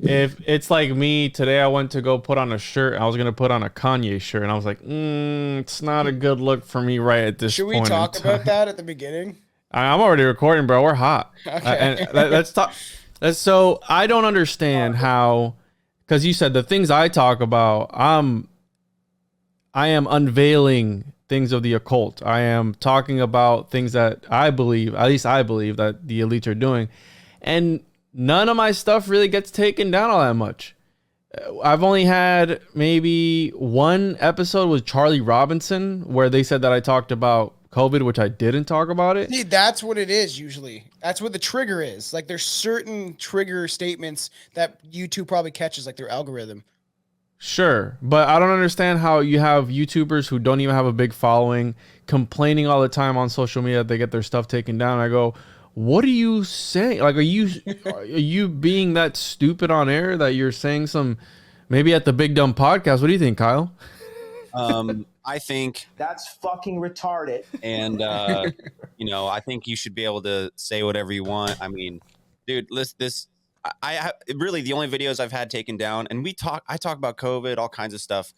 If it's like me today, I went to go put on a shirt. I was gonna put on a Kanye shirt, and I was like, it's not a good look for me right at this Should we point in talk about time. that at the beginning? I'm already recording, bro. We're hot, and Okay. let's talk. So I don't understand how, because you said the things I talk about, I am unveiling things of the occult. I am talking about things that I believe, at least I believe, that the elites are doing, and none of my stuff really gets taken down all that much. I've only had maybe one episode with Charlie Robinson where they said that I talked about COVID, which I didn't talk about it. See, that's what it is usually. That's what the trigger is. Like there's certain trigger statements that YouTube probably catches, like their algorithm. Sure, but I don't understand how you have YouTubers who don't even have a big following complaining all the time on social media that they get their stuff taken down. I go, what are you saying? Like, are you being that stupid on air that you're saying some maybe at the Big Dumb Podcast? What do you think, Kyle? I think That's fucking retarded. and I think you should be able to say whatever you want. I mean, dude, really the only videos I've had taken down, and I talk about COVID, all kinds of stuff.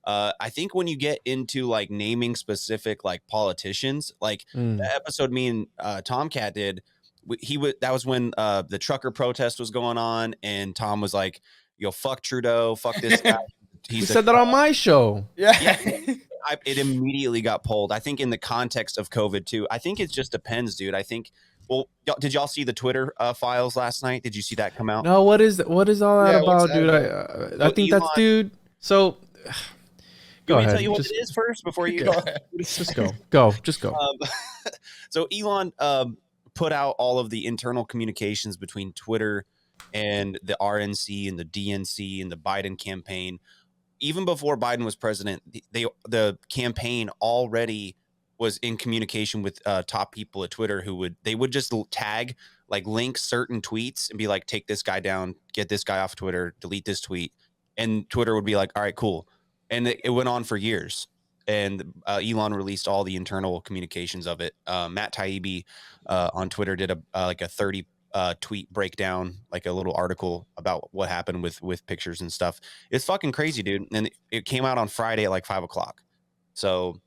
I think when you get into like naming specific like politicians, like the episode me and Tomcat did, that was when the trucker protest was going on, and Tom was like, "Yo, fuck Trudeau, fuck this guy." He said that on my show. Yeah. It immediately got pulled. I think in the context of COVID too. I think it just depends, dude. I think. Well, did y'all see the Twitter files last night? Did you see that come out? No, what is all that Yeah, what's about, that dude? about? I think Elon, that's dude. So go you want me to ahead. tell you what it is first before you Go ahead. Just go. Just go. So Elon put out all of the internal communications between Twitter and the RNC and the DNC and the Biden campaign. Even before Biden was president, the campaign already was in communication with top people at Twitter who would just tag, like, link certain tweets and be like, take this guy down, get this guy off Twitter, delete this tweet. And Twitter would be like, all right, cool. And it went on for years. And Elon released all the internal communications of it. Matt Taibbi on Twitter did a 30 tweet breakdown, like a little article about what happened with pictures and stuff. It's fucking crazy, dude. And it came out on Friday at like 5:00. So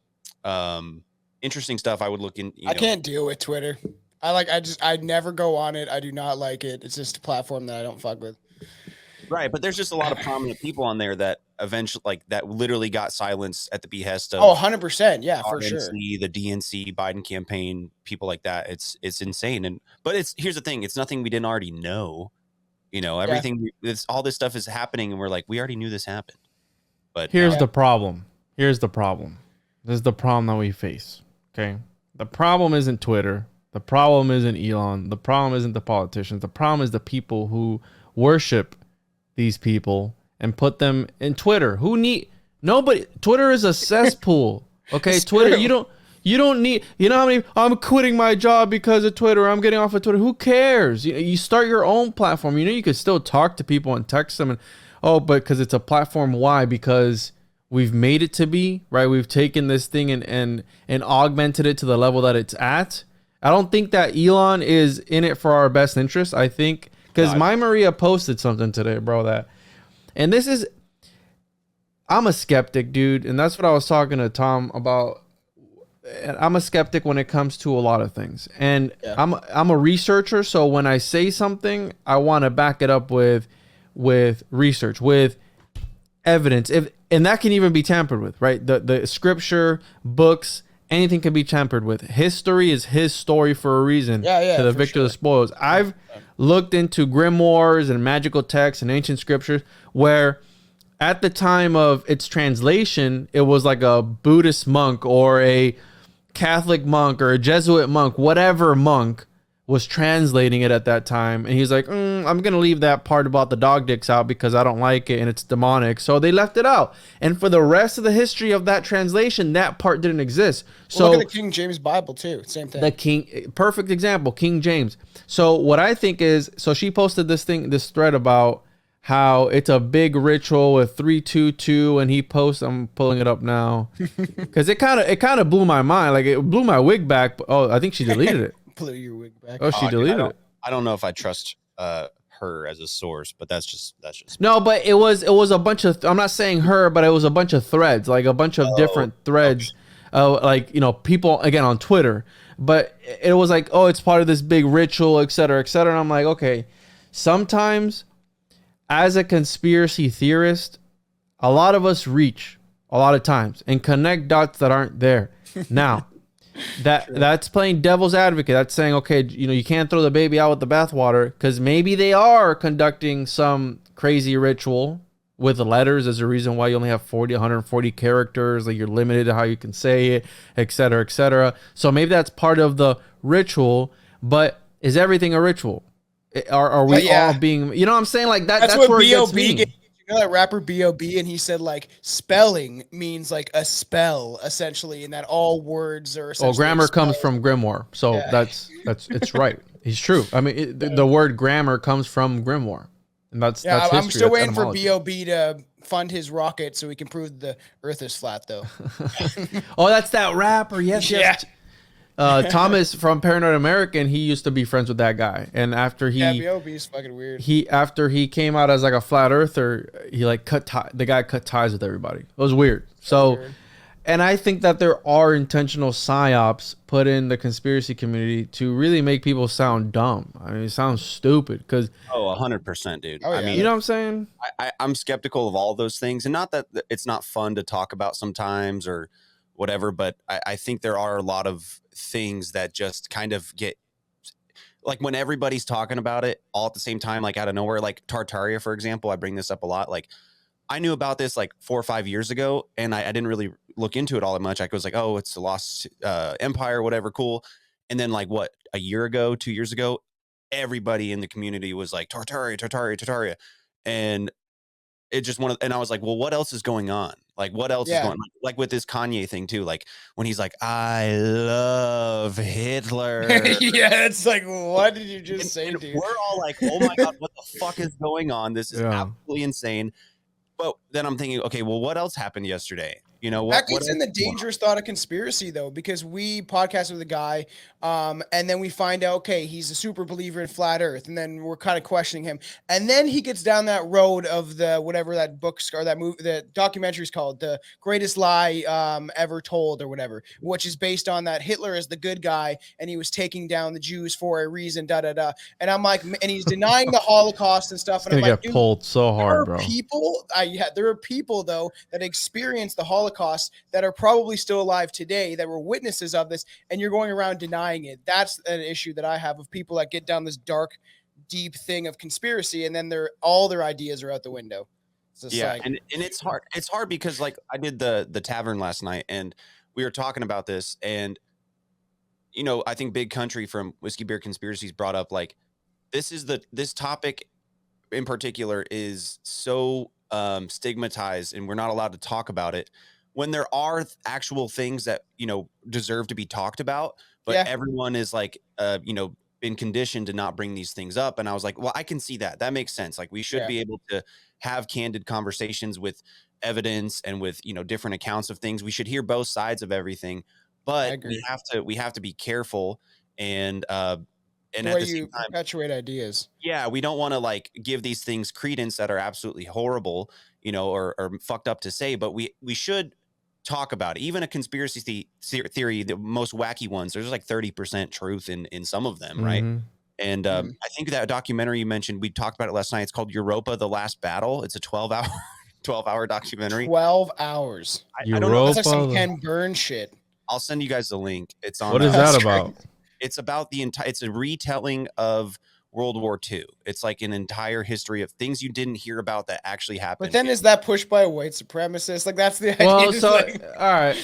interesting stuff. I would look in. I can't deal with Twitter. I never go on it. I do not like it. It's just a platform that I don't fuck with. Right, but there's just a lot of prominent people on there that eventually, like, that literally got silenced at the behest of 100%. Yeah, for sure. the DNC, Biden campaign, people like that. It's insane. But here's the thing: it's nothing we didn't already know. Everything. All this stuff is happening, and we're like, we already knew this happened. But Here's the problem. This is the problem that we face. Okay, the problem isn't Twitter. The problem isn't Elon. The problem isn't the politicians. The problem is the people who worship these people and put them in Twitter. Nobody. Twitter is a cesspool. Okay, It's Twitter. true. You don't need. You know how many? I'm quitting my job because of Twitter. I'm getting off of Twitter. Who cares? You start your own platform. You could still talk to people and text them. But because it's a platform. Why? Because we've made it to be right. We've taken this thing and augmented it to the level that it's at. I don't think that Elon is in it for our best interest. I think. Because my Maria posted something today, bro, and this is, I'm a skeptic, dude. And that's what I was talking to Tom about. I'm a skeptic when it comes to a lot of things. And I'm a researcher. So when I say something, I want to back it up with research, with evidence. And that can even be tampered with, right? The scripture, books, anything can be tampered with. History is his story for a reason. Yeah, to the for victor sure. that spoils. I've looked into grimoires and magical texts and ancient scriptures where at the time of its translation, it was like a Buddhist monk or a Catholic monk or a Jesuit monk, whatever monk was translating it at that time. And he's like, I'm going to leave that part about the dog dicks out because I don't like it and it's demonic. So they left it out. And for the rest of the history of that translation, that part didn't exist. So Look at the King James Bible too. Same thing. Perfect example, King James. So what I think is, so she posted this thread about how it's a big ritual with 322, and he posts. I'm pulling it up now because it kind of blew my mind. Like, it blew my wig back. Oh, I think she deleted it. Blew your wig back. Oh, she deleted it. I don't know if I trust her her as a source, but that's just No, but it was a bunch of. I'm not saying her, but it was a bunch of threads, like a bunch of different threads, like people again on Twitter. But it was like, oh, it's part of this big ritual, et cetera, et cetera. And I'm like, okay, sometimes as a conspiracy theorist, a lot of us reach a lot of times and connect dots that aren't there. Now, that's playing devil's advocate. That's saying, okay, you can't throw the baby out with the bathwater, because maybe they are conducting some crazy ritual with the letters as a reason why you only have 140 characters, like you're limited to how you can say it, et cetera, et cetera. So maybe that's part of the ritual, but is everything a ritual? Are we all being, you know what I'm saying? Like that's what where it gets B.O.B. me. You know that rapper B.O.B. and he said like spelling means like a spell essentially, and that all words are essentially grammar comes from grimoire, so that's it's right. He's true. I mean, the word grammar comes from grimoire, and that's history. I'm still waiting for etymology. B.O.B. to fund his rocket so we can prove the Earth is flat, though. Oh, that's that rapper. Yes, yes. Thomas from Paranoid American, he used to be friends with that guy, and after B.O.B. is fucking weird. After he came out as like a flat earther, he like cut ties with everybody. It was weird. So weird. And I think that there are intentional psyops put in the conspiracy community to really make people sound dumb. I mean, it sounds stupid because 100%, dude. Oh, yeah. I mean, you know what I'm saying? I'm skeptical of all those things, and not that it's not fun to talk about sometimes or whatever, but I think there are a lot of things that just kind of get like when everybody's talking about it all at the same time, like out of nowhere, like Tartaria, for example. I bring this up a lot. Like I knew about this like 4 or 5 years ago, and I didn't really look into it all that much. I was like, oh, it's a lost empire, whatever, cool. And then like what, a year ago, 2 years ago, everybody in the community was like Tartaria. And it just and I was like, well, what else is going on? Like, what else is going on? Like with this Kanye thing too, like when he's like, I love Hitler. Yeah, it's like, what did you just say, dude? We're all like, oh my God, what the fuck is going on? This is absolutely insane. But then I'm thinking, okay, well, what else happened yesterday? You know, that gets in the dangerous thought of conspiracy, though, because we podcast with a guy, and then we find out, okay, he's a super believer in flat Earth, and then we're kind of questioning him, and then he gets down that road of the whatever that book or that movie, the documentary is called, The Greatest Lie Ever Told, or whatever, which is based on that Hitler is the good guy, and he was taking down the Jews for a reason, And I'm like, and he's denying the Holocaust and stuff, and I'm like, get pulled so hard, bro. There are people though that experienced the Holocaust that are probably still alive today that were witnesses of this, and you're going around denying it. That's an issue that I have of people that get down this dark, deep thing of conspiracy, and then all their ideas are out the window. So and it's hard. It's hard because like I did the tavern last night, and we were talking about this, and you know, I think Big Country from Whiskey Beer Conspiracies brought up like this topic in particular is so stigmatized, and we're not allowed to talk about it when there are actual things that, you know, deserve to be talked about, but everyone is like, you know, been conditioned to not bring these things up. And I was like, well, I can see that. That makes sense. Like we should be able to have candid conversations with evidence and with, you know, different accounts of things. We should hear both sides of everything, but we have to be careful and at the same time perpetuate ideas. Yeah, we don't want to like give these things credence that are absolutely horrible, you know, or fucked up to say, but we should talk about it. Even a conspiracy theory, the most wacky ones, there's like 30% truth in some of them, right? And I think that documentary you mentioned, we talked about it last night. It's called Europa: The Last Battle. It's a 12-hour documentary. 12 hours. I don't know. That's like some Ken Burns shit. I'll send you guys the link. It's on. What is that about? It's about it's a retelling of World War II. It's like an entire history of things you didn't hear about that actually happened. But then is that pushed by a white supremacist? Like that's the idea. Well, so all right.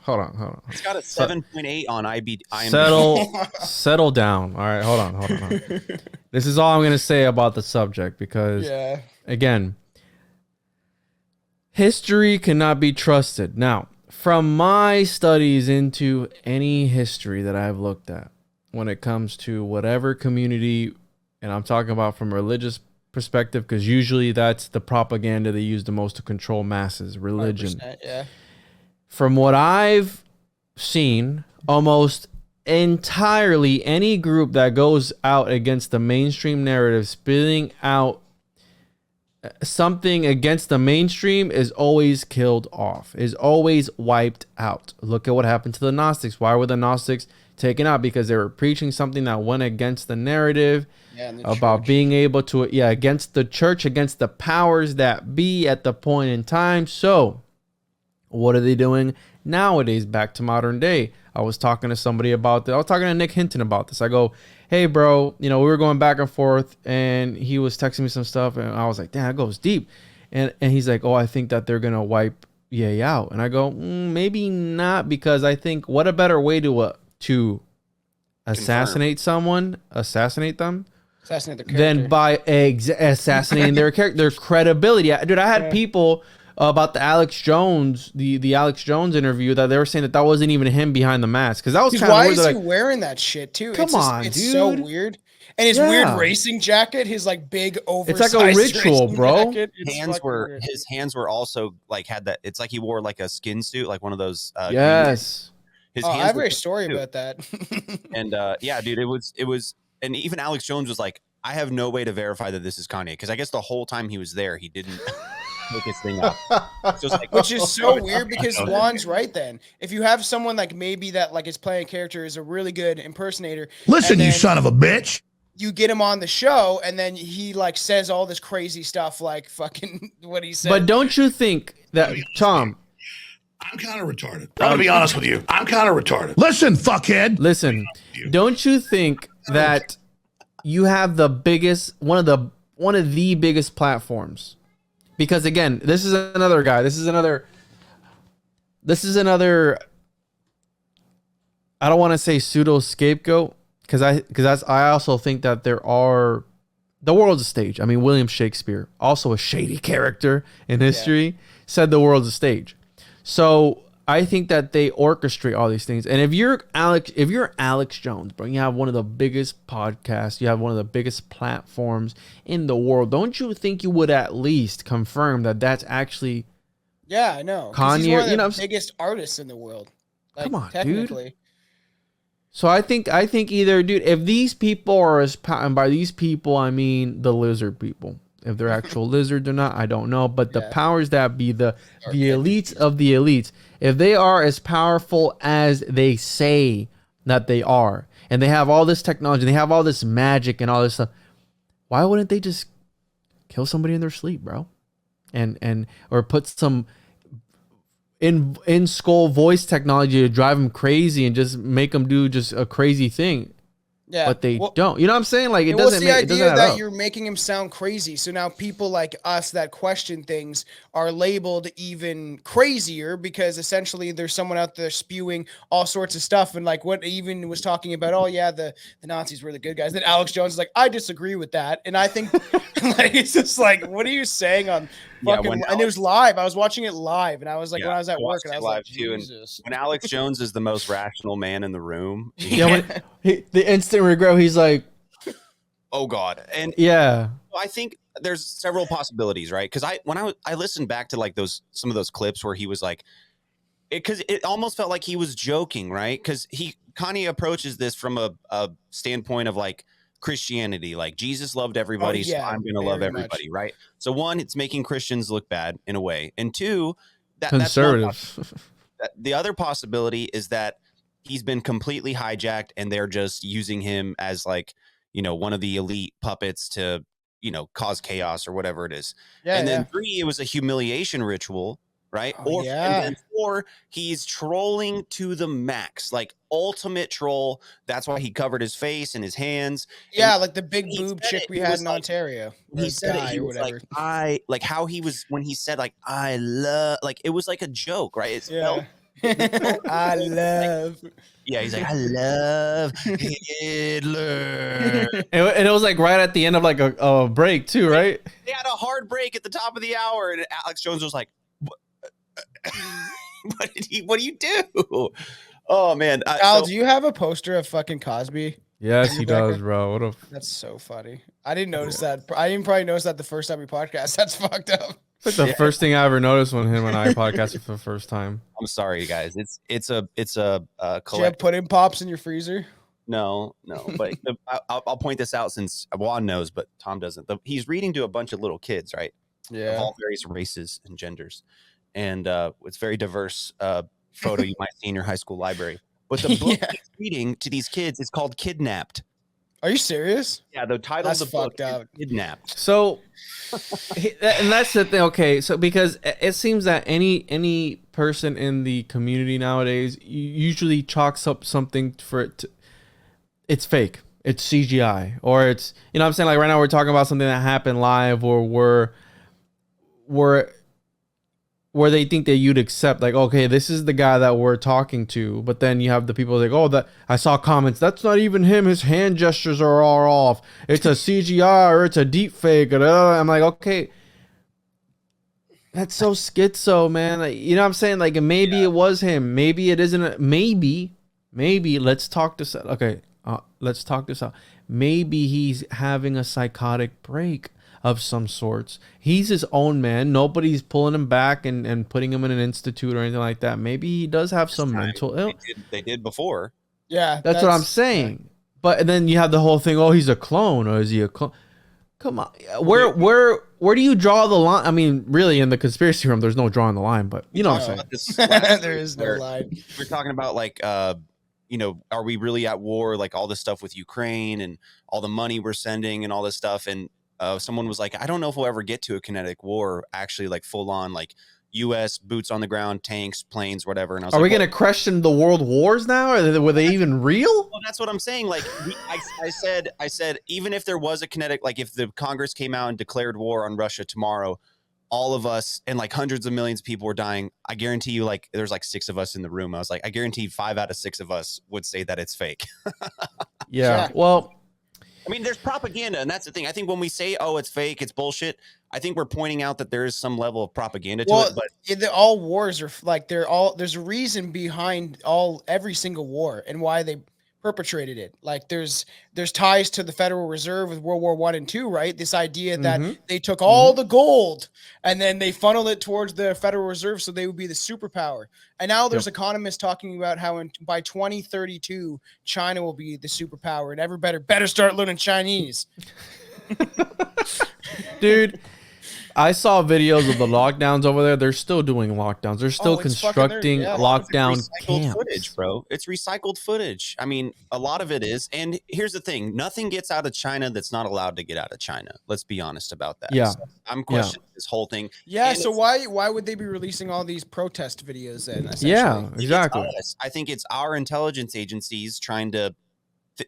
Hold on. It's got a 7.8 on IMDb. Settle down. All right, hold on. This is all I'm going to say about the subject because again, history cannot be trusted. Now, from my studies into any history that I've looked at, when it comes to whatever community, and I'm talking about from a religious perspective, because usually that's the propaganda they use the most to control masses, religion. Yeah. From what I've seen, almost entirely any group that goes out against the mainstream narrative, spitting out something against the mainstream, is always killed off, is always wiped out. Look at what happened to the Gnostics. Why were the Gnostics taken out? Because they were preaching something that went against the narrative, about being able to, against the church, against the powers that be at the point in time. So what are they doing nowadays, back to modern day? I was talking to somebody about this. I was talking to Nick Hinton about this. I go, hey, bro, we were going back and forth, and he was texting me some stuff, and I was like, damn, that goes deep. And he's like, oh, I think that they're going to wipe EA out. And I go, maybe not, because I think what a better way to assassinate someone, assassinate them, assassinate their character, than by assassinating their character, their credibility. Dude, I had people about the Alex Jones, the Alex Jones interview, that they were saying that wasn't even him behind the mask, because that was kind of weird. Why is he wearing that shit too? Come on, it's dude. so weird. And his weird racing jacket, his like big oversized. It's like a ritual, bro. His hands were also like had that. It's like he wore like a skin suit, like one of those. Yes. His I hands have a story about that. And yeah, dude, it was, and even Alex Jones was like, I have no way to verify that this is Kanye, because I guess the whole time he was there, he didn't take his thing off. So it's like, which is so weird, because Juan's right. Then if you have someone like maybe that like is playing a character, is a really good impersonator. Listen, you son of a bitch. You get him on the show, and then he like says all this crazy stuff, like fucking what he said. But don't you think that, Tom? I'm kind of retarded. I'm gonna be honest with you. I'm kind of retarded. Listen, fuckhead. Listen, don't you think that you have the biggest, one of the biggest platforms? Because again, this is another guy. This is another. I don't want to say pseudo scapegoat, because I also think that the world's a stage. I mean, William Shakespeare, also a shady character in history, said the world's a stage. So I think that they orchestrate all these things. And if you're Alex Jones, bro, you have one of the biggest podcasts, you have one of the biggest platforms in the world, don't you think you would at least confirm that that's actually I know. Kanye? He's one of the biggest artists in the world. Like, come on, technically. dude. So I think either, dude, if these people are and by these people I mean the lizard people. If they're actual lizards or not, I don't know. But the powers that be, the elites of the elites, if they are as powerful as they say that they are, and they have all this technology, they have all this magic and all this stuff, why wouldn't they just kill somebody in their sleep, bro? And or put some in skull voice technology to drive them crazy and just make them do just a crazy thing. Yeah, but they don't. You know what I'm saying? Like, it doesn't make it doesn't add that up. You're making him sound crazy. So now people like us that question things are labeled even crazier, because essentially there's someone out there spewing all sorts of stuff. And like what even was talking about, oh yeah, the Nazis were the good guys. Then Alex Jones is like, I disagree with that. And I think like it's just like, what are you saying on fucking, and it was live. I was watching it live, and I was like, when I was at work, and I was like, Jesus. When Alex Jones is the most rational man in the room, the instant regret, he's like, oh God. And I think there's several possibilities, right? Because when I listened back to like some of those clips where he was like, because it almost felt like he was joking, right? Because Kanye approaches this from a standpoint of like Christianity, like Jesus loved everybody, so I'm gonna love everybody, right? So one, it's making Christians look bad in a way, and two, conservative. The other possibility is that he's been completely hijacked, and they're just using him as like, one of the elite puppets to, cause chaos or whatever it is. And then three, it was a humiliation ritual, right? And then four, he's trolling to the max, like ultimate troll. That's why he covered his face and his hands. Yeah, like the big boob chick we had in Ontario. He said it, he was like, how he was when he said like, I love, like it was like a joke, right? It's I love. Yeah, he's like, I love Hitler. And it was like right at the end of like a break too, right? They had a hard break at the top of the hour, and Alex Jones was like, what do you do? Oh man, Al, do you have a poster of fucking Cosby? Yes, he does, bro. That's so funny. I didn't notice that. I didn't probably notice that the first time we podcast. That's fucked up. It's like the first thing I ever noticed when him and I podcasted for the first time. I'm sorry, guys. It's a Do you have collect. pudding pops in your freezer? No, but I'll point this out since Juan knows, but Tom doesn't. He's reading to a bunch of little kids, right? Of Yeah. all various races and genders, and it's very diverse photo you might see in your high school library. But the book Yeah. he's reading to these kids is called Kidnapped. Are you serious? Yeah, the title That's of the book fucked up. is Kidnapped. So, and that's the thing. Okay, so because it seems that any person in the community nowadays usually chalks up something for it to, it's fake, it's CGI, or it's, you know what I'm saying, like right now we're talking about something that happened live, or where they think that you'd accept, like, okay, this is the guy that we're talking to, but then you have the people like, oh, that I saw comments, that's not even him, his hand gestures are all off, it's a CGI or it's a deep fake. I'm like, okay, that's so schizo, man. Like, you know what I'm saying? Like, maybe it was him, maybe it isn't. Maybe let's talk this out. Okay, let's talk this out. Maybe he's having a psychotic break of some sorts. He's his own man. Nobody's pulling him back and putting him in an institute or anything like that. Maybe he does have some mental illness. They did before. Yeah. That's what I'm saying. But and then you have the whole thing, oh, he's a clone, or is he a clone? Come on. Where do you draw the line? I mean, really, in the conspiracy room, there's no drawing the line, but you know what I'm saying. There is no line. We're talking about, like, you know, are we really at war? Like all this stuff with Ukraine and all the money we're sending and all this stuff. And someone was like, I don't know if we'll ever get to a kinetic war, actually, like full on, like U.S. boots on the ground, tanks, planes, whatever. And I was Are like, we going to question the world wars now? Were they even real? Well, that's what I'm saying. Like, I said, even if there was a kinetic, like if the Congress came out and declared war on Russia tomorrow, all of us and like hundreds of millions of people were dying. I guarantee you, like, there's like 6 of us in the room. I was like, I guarantee 5 out of 6 of us would say that it's fake. Yeah. Well, I mean, there's propaganda, and that's the thing. I think when we say, oh, it's fake, it's bullshit, I think we're pointing out that there is some level of propaganda to it. But all wars are like, there's a reason behind every single war and why they perpetrated it. Like there's ties to the Federal Reserve with World War I and II, right? This idea that they took all the gold and then they funneled it towards the Federal Reserve so they would be the superpower. And now there's economists talking about how by 2032 China will be the superpower, and everybody better start learning Chinese. dude, I saw videos of the lockdowns over there. They're still doing lockdowns. They're still constructing lockdown camps. Footage, bro. It's recycled footage. I mean, a lot of it is. And here's the thing: nothing gets out of China that's not allowed to get out of China. Let's be honest about that. Yeah, so I'm questioning this whole thing. Yeah. So why would they be releasing all these protest videos then? Yeah, exactly. I think it's our intelligence agencies trying to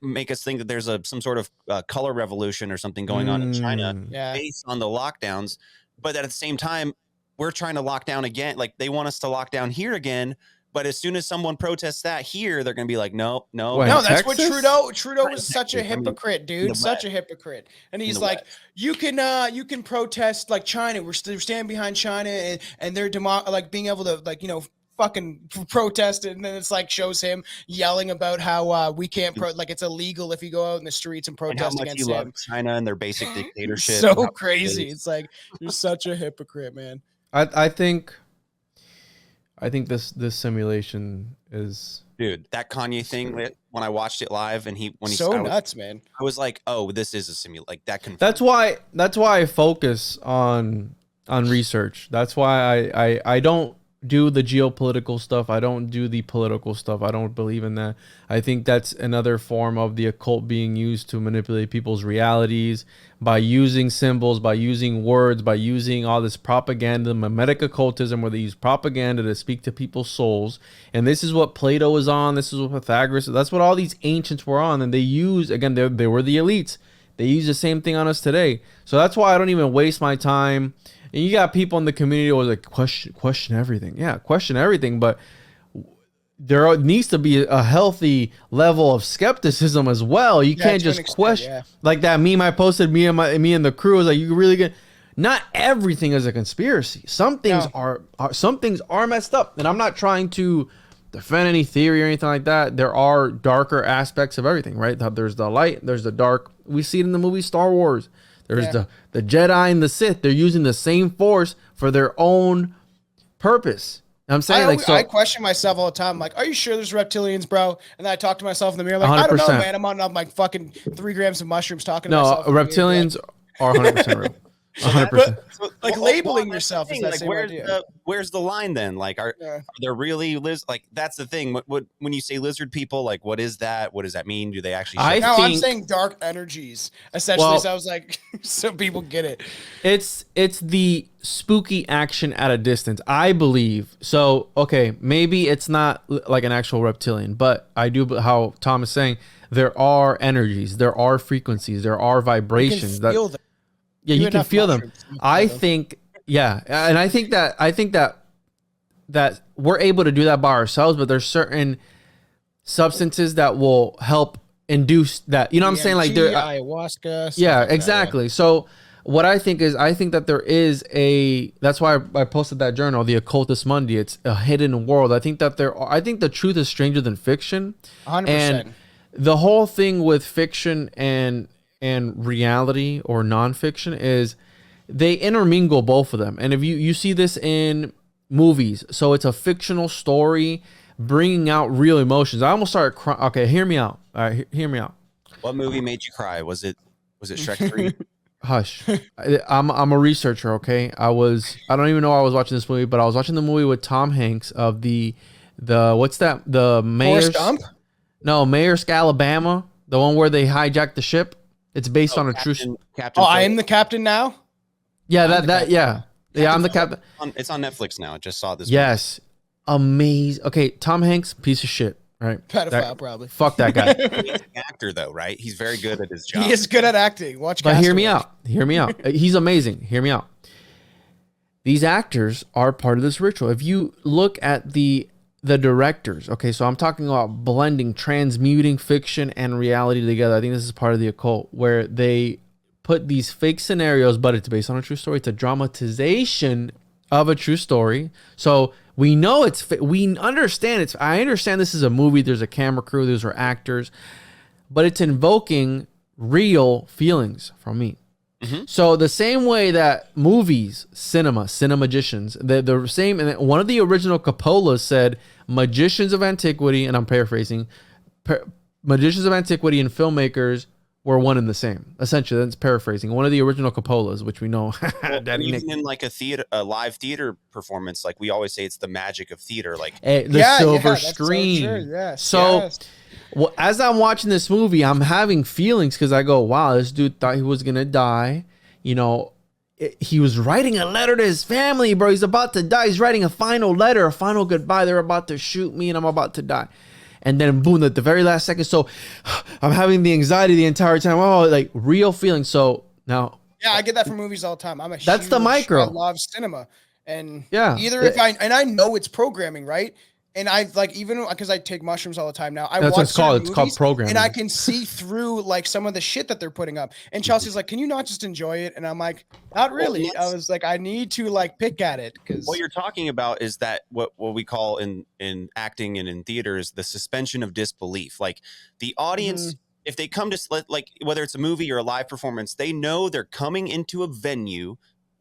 make us think that there's some sort of color revolution or something going on in China based on the lockdowns. But at the same time, we're trying to lock down again. Like they want us to lock down here again. But as soon as someone protests that here, they're going to be like, no. Wait, no, that's Texas? what Trudeau was such a hypocrite, dude. Such a hypocrite. And he's like, you can protest like China. We're standing behind China and they're like being able to, like, you know, fucking protest it. And then it's like shows him yelling about how we can't like it's illegal if you go out in the streets and protest against him. Love China and their basic dictatorship. So crazy. It's like you're such a hypocrite, man. I think this simulation is, dude, that Kanye thing when I watched it live and when he so nuts, man. I was like, oh, this is a simulation. Like that confirmed. That's why I focus on research. That's why I don't do the geopolitical stuff. I don't do the political stuff. I don't believe in that. I think that's another form of the occult being used to manipulate people's realities by using symbols, by using words, by using all this propaganda, mimetic occultism, where they use propaganda to speak to people's souls. And this is what Plato was on. This is what Pythagoras. That's what all these ancients were on. And they use, again, they were the elites. They use the same thing on us today. So that's why I don't even waste my time. And you got people in the community who are like, question everything. Yeah, question everything. But there needs to be a healthy level of skepticism as well. You can't just question like that meme I posted. Me and the crew was like, you really get. Not everything is a conspiracy. Some things are messed up. And I'm not trying to defend any theory or anything like that. There are darker aspects of everything, right? There's the light, there's the dark. We see it in the movie Star Wars. There's Yeah. the Jedi and the Sith. They're using the same force for their own purpose. I'm saying I question myself all the time. I'm like, are you sure there's reptilians, bro? And then I talk to myself in the mirror, like, I don't know, 100%. man. I'm on like fucking 3 grams of mushrooms talking to No, myself. in the mirror, reptilians are 100% real. 100%. But like labeling yourself is that like, same where's idea. where's the line then? Like, are there really like that's the thing? What when you say lizard people, like what is that? What does that mean? Do they actually? I'm saying dark energies essentially. Well, so I was like, so people get it. It's the spooky action at a distance, I believe. So okay, maybe it's not like an actual reptilian, but I do. How Tom is saying, there are energies, there are frequencies, there are vibrations that. Yeah, you can feel them. I think, and I think that we're able to do that by ourselves, but there's certain substances that will help induce that. You know what I'm saying? Like there, ayahuasca. Yeah, like exactly. So what I think that there is that's why I posted that journal, the Occultus Mundi. It's a hidden world. I think that I think the truth is stranger than fiction. 100%. And the whole thing with fiction and reality or nonfiction is they intermingle both of them. And if you see this in movies, so it's a fictional story bringing out real emotions. I almost started crying. Okay, hear me out. All right, hear me out. What movie made you cry? Was it Shrek 3? Hush. I'm a researcher. Okay, I don't even know I was watching this movie, but I was watching the movie with Tom Hanks of the what's that? The Mayor's Gump? No, Mayor's Alabama, the one where they hijacked the ship. It's based on a true. Captain. I am the captain now. Yeah, I'm the captain. It's on Netflix now. I just saw this. Yes, amazing. Okay, Tom Hanks, piece of shit, right? Pedophile, probably. Fuck that guy. He's an actor though, right? He's very good at his job. He is good at acting. Watch. But hear me out. Hear me out. He's amazing. Hear me out. These actors are part of this ritual. If you look at the directors, okay, so I'm talking about blending, transmuting fiction and reality together. I think this is part of the occult where they put these fake scenarios, but it's based on a true story. It's a dramatization of a true story. So we know we understand I understand this is a movie. There's a camera crew. Those are actors, but it's invoking real feelings from me. Mm-hmm. So the same way that movies, cinemagicians, the same, and one of the original Coppolas said, magicians of antiquity, and I'm paraphrasing, magicians of antiquity and filmmakers were one and the same. Essentially, that's paraphrasing. One of the original Coppolas, which we know. Even in like a live theater performance, like we always say, it's the magic of theater. Like the silver screen. So well, as I'm watching this movie, I'm having feelings because I go, wow, this dude thought he was going to die. You know, he was writing a letter to his family, bro. He's about to die. He's writing a final letter, a final goodbye. They're about to shoot me and I'm about to die. And then boom, at the very last second. So I'm having the anxiety the entire time. Oh, like real feelings. So now. Yeah, I get that from movies all the time. That's the micro. I love cinema. And yeah, I know it's programming, right? And I like, even because I take mushrooms all the time now, that's what it's called. It's called programming. And I can see through like some of the shit that they're putting up. And Chelsea's like, can you not just enjoy it? And I'm like, not really. I was like, I need to like pick at it. Because what you're talking about is that what we call in acting and in theater is the suspension of disbelief. Like the audience, if they come to like, whether it's a movie or a live performance, they know they're coming into a venue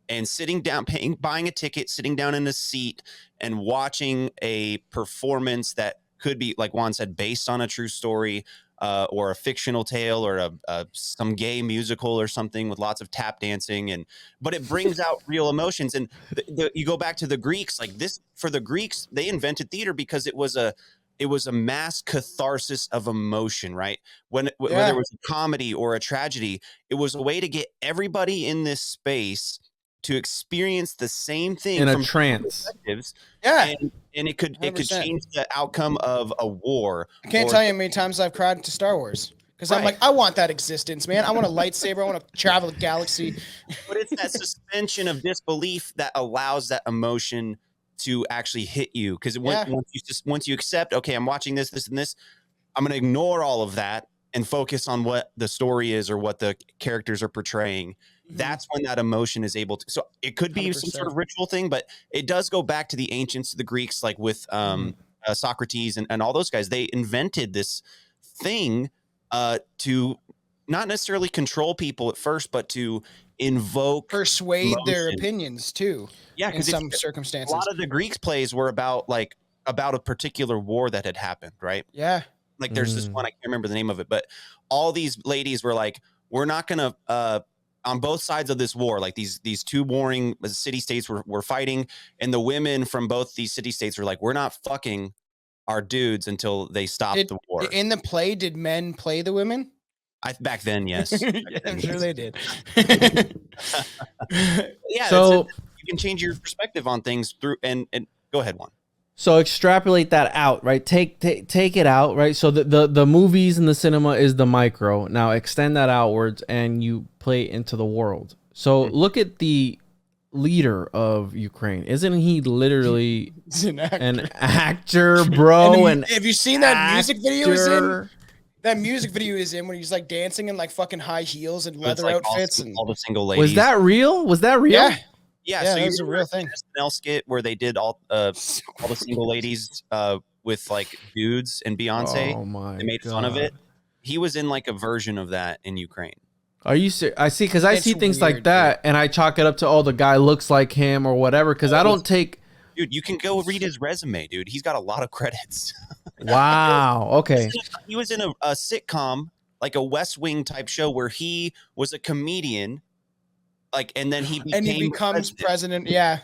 and sitting down, buying a ticket, sitting down in a seat and watching a performance that could be, like Juan said, based on a true story or a fictional tale or some gay musical or something with lots of tap dancing. But it brings out real emotions. And you go back to the Greeks, like this, for the Greeks, they invented theater because it was a mass catharsis of emotion, right? Whether it was a comedy or a tragedy, it was a way to get everybody in this space to experience the same thing in from a trance. Yeah. And it could change the outcome of a war. I can't tell you how many times I've cried to Star Wars. Because I'm like, I want that existence, man. I want a lightsaber. I want to travel the galaxy. But it's that suspension of disbelief that allows that emotion to actually hit you. Because once you accept, okay, I'm watching this, and this, I'm going to ignore all of that and focus on what the story is or what the characters are portraying. That's when that emotion is able to. So it could be 100%. Some sort of ritual thing, but it does go back to the ancients, the Greeks, like with Socrates and all those guys. They invented this thing to not necessarily control people at first, but to invoke Persuade their emotion. opinions too. Yeah, in because some a circumstances. lot of the Greeks plays were about a particular war that had happened, right? Yeah. Like there's this one, I can't remember the name of it, but all these ladies were like, we're not gonna on both sides of this war, like these two warring city states were fighting, and the women from both these city states were like, we're not fucking our dudes until they stop the war. In the play, did men play the women? Back then, yes. Back I'm sure they did. Yeah, So you can change your perspective on things through and go ahead, one. So extrapolate that out, right? Take it out, right? So the movies and the cinema is the micro. Now extend that outwards and you play into the world. So look at the leader of Ukraine. Isn't he literally an actor, bro? And have you seen that music video he's in? That music video is in when he's like dancing in like fucking high heels and leather outfits and all the single ladies. Was that real? Yeah. Yeah, so it was a real thing. SNL skit where they did all the single ladies with like dudes and Beyonce. Oh my! They made fun of it. He was in like a version of that in Ukraine. Are you serious? I see, because I see things weird, like that, and I chalk it up to, oh, the guy looks like him or whatever. Because I don't take. Dude, you can go read his resume, dude. He's got a lot of credits. Wow. Okay. He was in a sitcom, like a West Wing type show, where he was a comedian. Like, and then he becomes president. Yeah.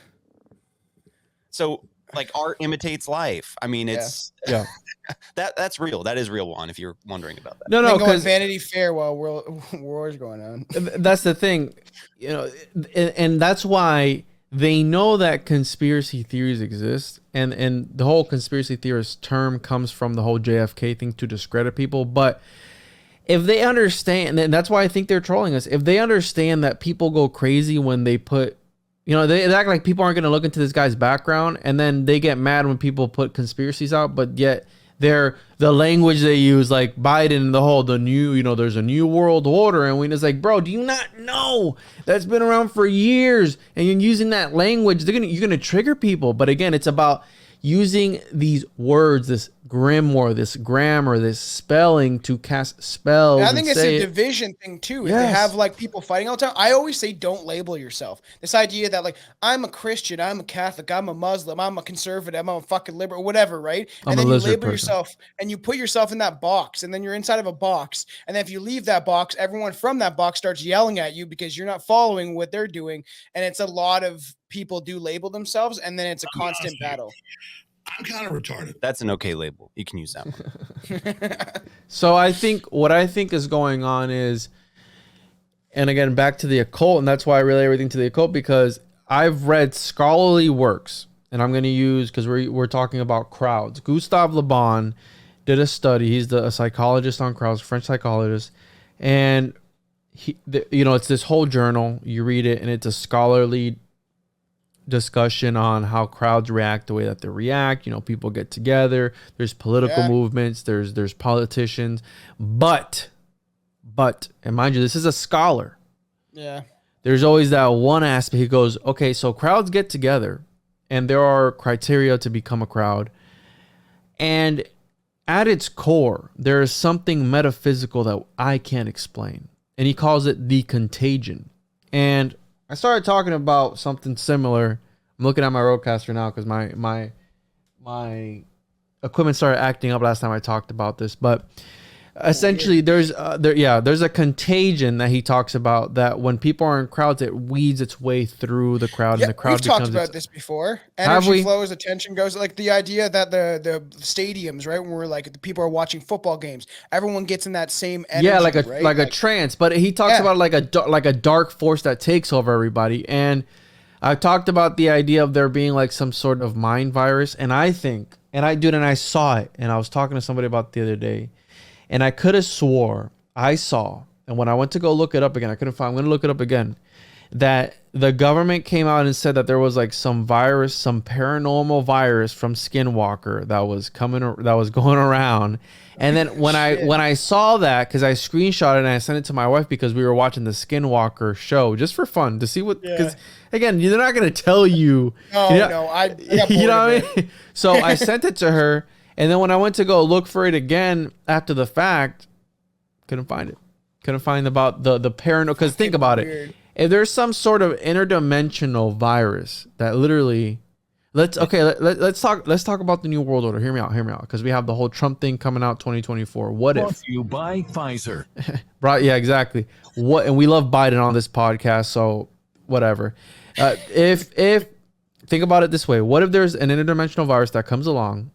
So like art imitates life. I mean, it's that's real. That is real, one, if you're wondering about that. No, because Vanity Fair while war's going on. That's the thing, you know, and that's why they know that conspiracy theories exist, and the whole conspiracy theorist term comes from the whole JFK thing to discredit people, but if they understand, and that's why I think they're trolling us, if they understand that people go crazy when they put, you know, they act like people aren't going to look into this guy's background, and then they get mad when people put conspiracies out, but yet the language they use, like Biden, the new, you know, there's a new world order, and we just like, bro, do you not know that's been around for years, and you're using that language, you're gonna trigger people. But again, it's about using these words, this grimoire, this grammar, this spelling to cast spells. I think it's a division thing too. If they have like people fighting all the time, I always say don't label yourself. This idea that like I'm a Christian, I'm a Catholic, I'm a Muslim, I'm a conservative, I'm a fucking liberal, whatever, right? And then you label yourself and you put yourself in that box, and then you're inside of a box. And then if you leave that box, everyone from that box starts yelling at you because you're not following what they're doing. And it's a lot of people do label themselves, and then it's a constant battle. I'm kind of retarded. That's an okay label. You can use that one. So what I think is going on is, and again, back to the occult, and that's why I relay everything to the occult, because I've read scholarly works, and I'm going to use, because we're talking about crowds. Gustave Le Bon did a study. He's a psychologist on crowds, French psychologist, and you know, it's this whole journal. You read it, and it's a scholarly discussion on how crowds react the way that they react. You know, people get together, there's political movements, there's politicians, but and mind you, this is a scholar, there's always that one aspect. He goes, okay, so crowds get together and there are criteria to become a crowd, and at its core there is something metaphysical that I can't explain, and he calls it the contagion. And I started talking about something similar. I'm looking at my roadcaster now because my equipment started acting up last time I talked about this. But essentially, there's a contagion that he talks about, that when people are in crowds, it weeds its way through the crowd, and the crowd we've talked about this before. Energy flows, attention goes. Like the idea that the stadiums, right, when we're like the people are watching football games, everyone gets in that same energy, like a trance. But he talks about like a dark force that takes over everybody. And I talked about the idea of there being like some sort of mind virus, and I think, and I saw it, and I was talking to somebody about it the other day. And I could have swore I saw, and when I went to go look it up again, I couldn't find. I'm going to look it up again. That the government came out and said that there was like some virus, some paranormal virus from Skinwalker that was going around. And then when I saw that, because I screenshot it and I sent it to my wife because we were watching the Skinwalker show just for fun to see what. Because again, they're not going to tell you. I got bored, you know what I mean? So I sent it to her. And then when I went to go look for it again after the fact, couldn't find it. Couldn't find about the paranoid. Because think about it. Weird. If there's some sort of interdimensional virus that literally, let's talk about the new world order. Hear me out, because we have the whole Trump thing coming out 2024. What if you buy Pfizer? Right? Yeah, exactly. What, and we love Biden on this podcast, so whatever. If think about it this way, what if there's an interdimensional virus that comes along,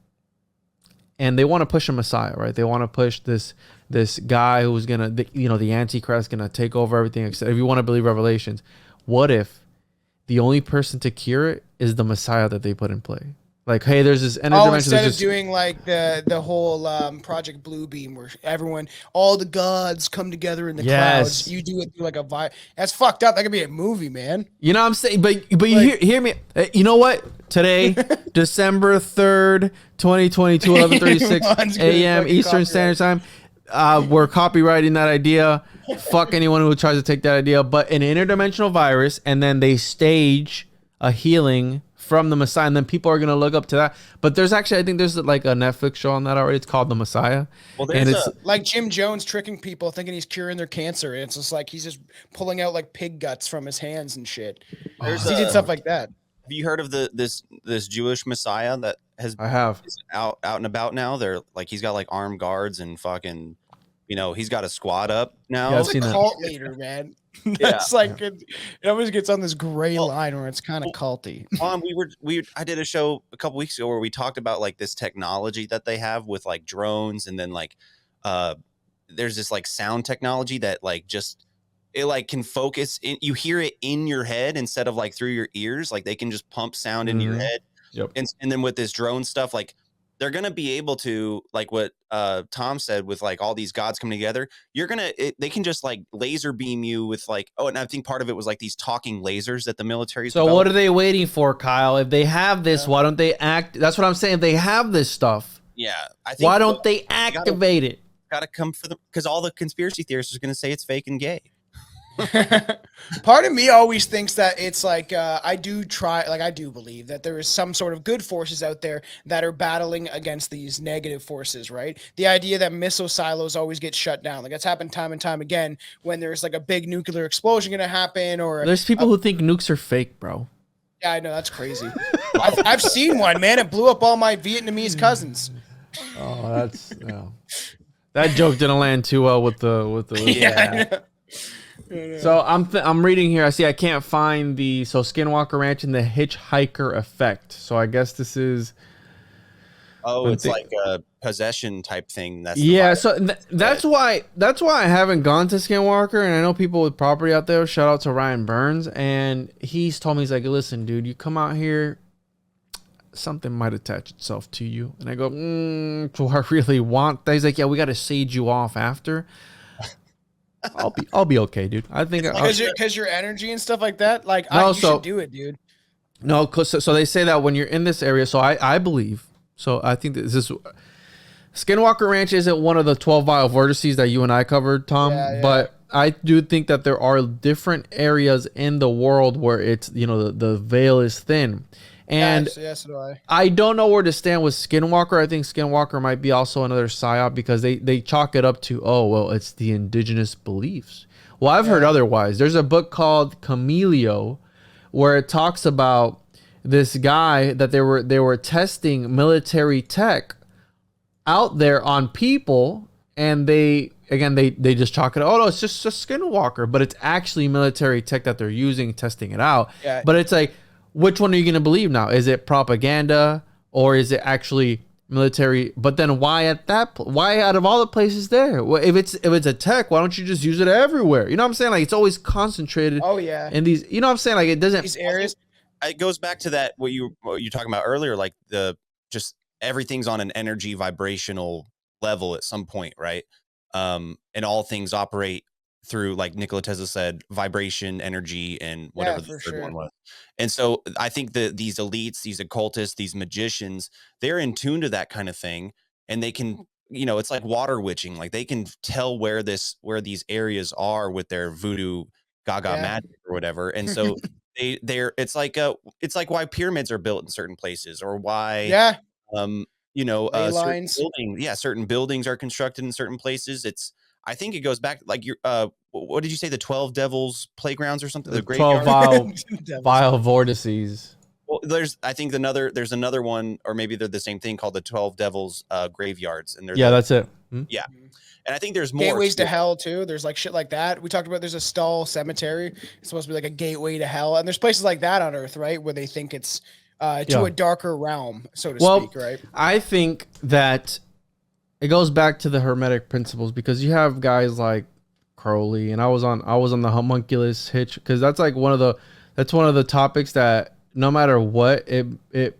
and they want to push a messiah, right? They want to push this guy who's gonna, the Antichrist gonna take over everything. Except if you want to believe Revelations, what if the only person to cure it is the messiah that they put in play? Like, hey, there's this interdimensional. Instead of doing like the whole Project Bluebeam where all the gods come together in the clouds, you do it through like a virus. That's fucked up. That could be a movie, man. You know what I'm saying? But you hear me. You know what? Today, December 3rd, 2022, 11:36 a.m. Eastern Standard Time. We're copywriting that idea. Fuck anyone who tries to take that idea. But an interdimensional virus, and then they stage a healing from the Messiah, and then people are gonna look up to that. But there's actually, I think there's like a Netflix show on that already. It's called The Messiah. Well, and it's like Jim Jones tricking people thinking he's curing their cancer, and it's just like he's just pulling out like pig guts from his hands and shit. He did stuff like that. Have you heard of this Jewish Messiah that is out and about now? They're like, he's got like armed guards and fucking, he's got a squad up now. Yeah, I've It's seen a that. cult leader, man. That's like it always gets on this gray line where it's kind of culty. I did a show a couple weeks ago where we talked about like this technology that they have with like drones, and then like there's this like sound technology that like just it like can focus in, you hear it in your head instead of like through your ears. Like they can just pump sound into your head. Yep. And then with this drone stuff, like they're going to be able to, like what Tom said, with like all these gods coming together, they can just like laser beam you with like, and I think part of it was like these talking lasers that the military's So what are they waiting for, Kyle? If they have this, why don't they act? That's what I'm saying. If they have this stuff, I think why don't they activate it? Got to come for them, because all the conspiracy theorists are going to say it's fake and gay. Part of me always thinks that it's like I do believe that there is some sort of good forces out there that are battling against these negative forces, right? The idea that missile silos always get shut down, like that's happened time and time again when there's like a big nuclear explosion going to happen, or there's people who think nukes are fake, bro. Yeah, I know, that's crazy. I've seen one, man. It blew up all my Vietnamese cousins. Oh, that's that joke didn't land too well with the Yeah. So I'm reading here. I can't find Skinwalker Ranch and the Hitchhiker Effect. So I guess this is. Oh, it's like a possession type thing. That's that's why I haven't gone to Skinwalker, and I know people with property out there. Shout out to Ryan Burns, and he's told me, he's like, listen, dude, you come out here, something might attach itself to you, and I go, do I really want that? He's like, yeah, we got to sage you off after. I'll be okay, dude. I think because your energy and stuff like that. Like, you should do it, dude. No, so they say that when you're in this area. So I believe. So I think this is Skinwalker Ranch isn't one of the 12 vial vortices that you and I covered, Tom. Yeah. But I do think that there are different areas in the world where it's the veil is thin. And yes, do I. I don't know where to stand with Skinwalker. I think Skinwalker might be also another psyop, because they chalk it up to, it's the indigenous beliefs. Well, I've heard otherwise. There's a book called Camelio where it talks about this guy that they were testing military tech out there on people, and they just chalk it up. Oh no, it's just a Skinwalker, but it's actually military tech that they're using, testing it out. Yeah. But it's like, which one are you going to believe now? Is it propaganda, or is it actually military? But then why out of all the places there? Well, if it's a tech, why don't you just use it everywhere? You know what I'm saying? Like, it's always concentrated. Oh yeah. In these, you know what I'm saying? Like, it doesn't. These areas. It goes back to that what you're talking about earlier, like just everything's on an energy vibrational level at some point, right? And all things operate through, like Nikola Tesla said, vibration, energy, and whatever the third one was. And so I think that these elites, these occultists, these magicians, they're in tune to that kind of thing, and they can, it's like water witching. Like, they can tell where these areas are with their voodoo gaga magic or whatever. And so it's like why pyramids are built in certain places, or why certain buildings are constructed in certain places. I think it goes back like your what did you say, the 12 devils playgrounds or something, the 12 graveyard? vile vortices. Well, I think there's another one, or maybe they're the same thing, called the 12 devils graveyards, and they're that's it. Yeah, and I think there's more gateways to hell too. There's like shit like that. We talked about there's a Stall cemetery. It's supposed to be like a gateway to hell, and there's places like that on Earth, right, where they think it's to a darker realm, so to speak, right? I think that it goes back to the Hermetic principles, because you have guys like Crowley, and I was on the homunculus hitch, because that's like one of the topics that no matter what, it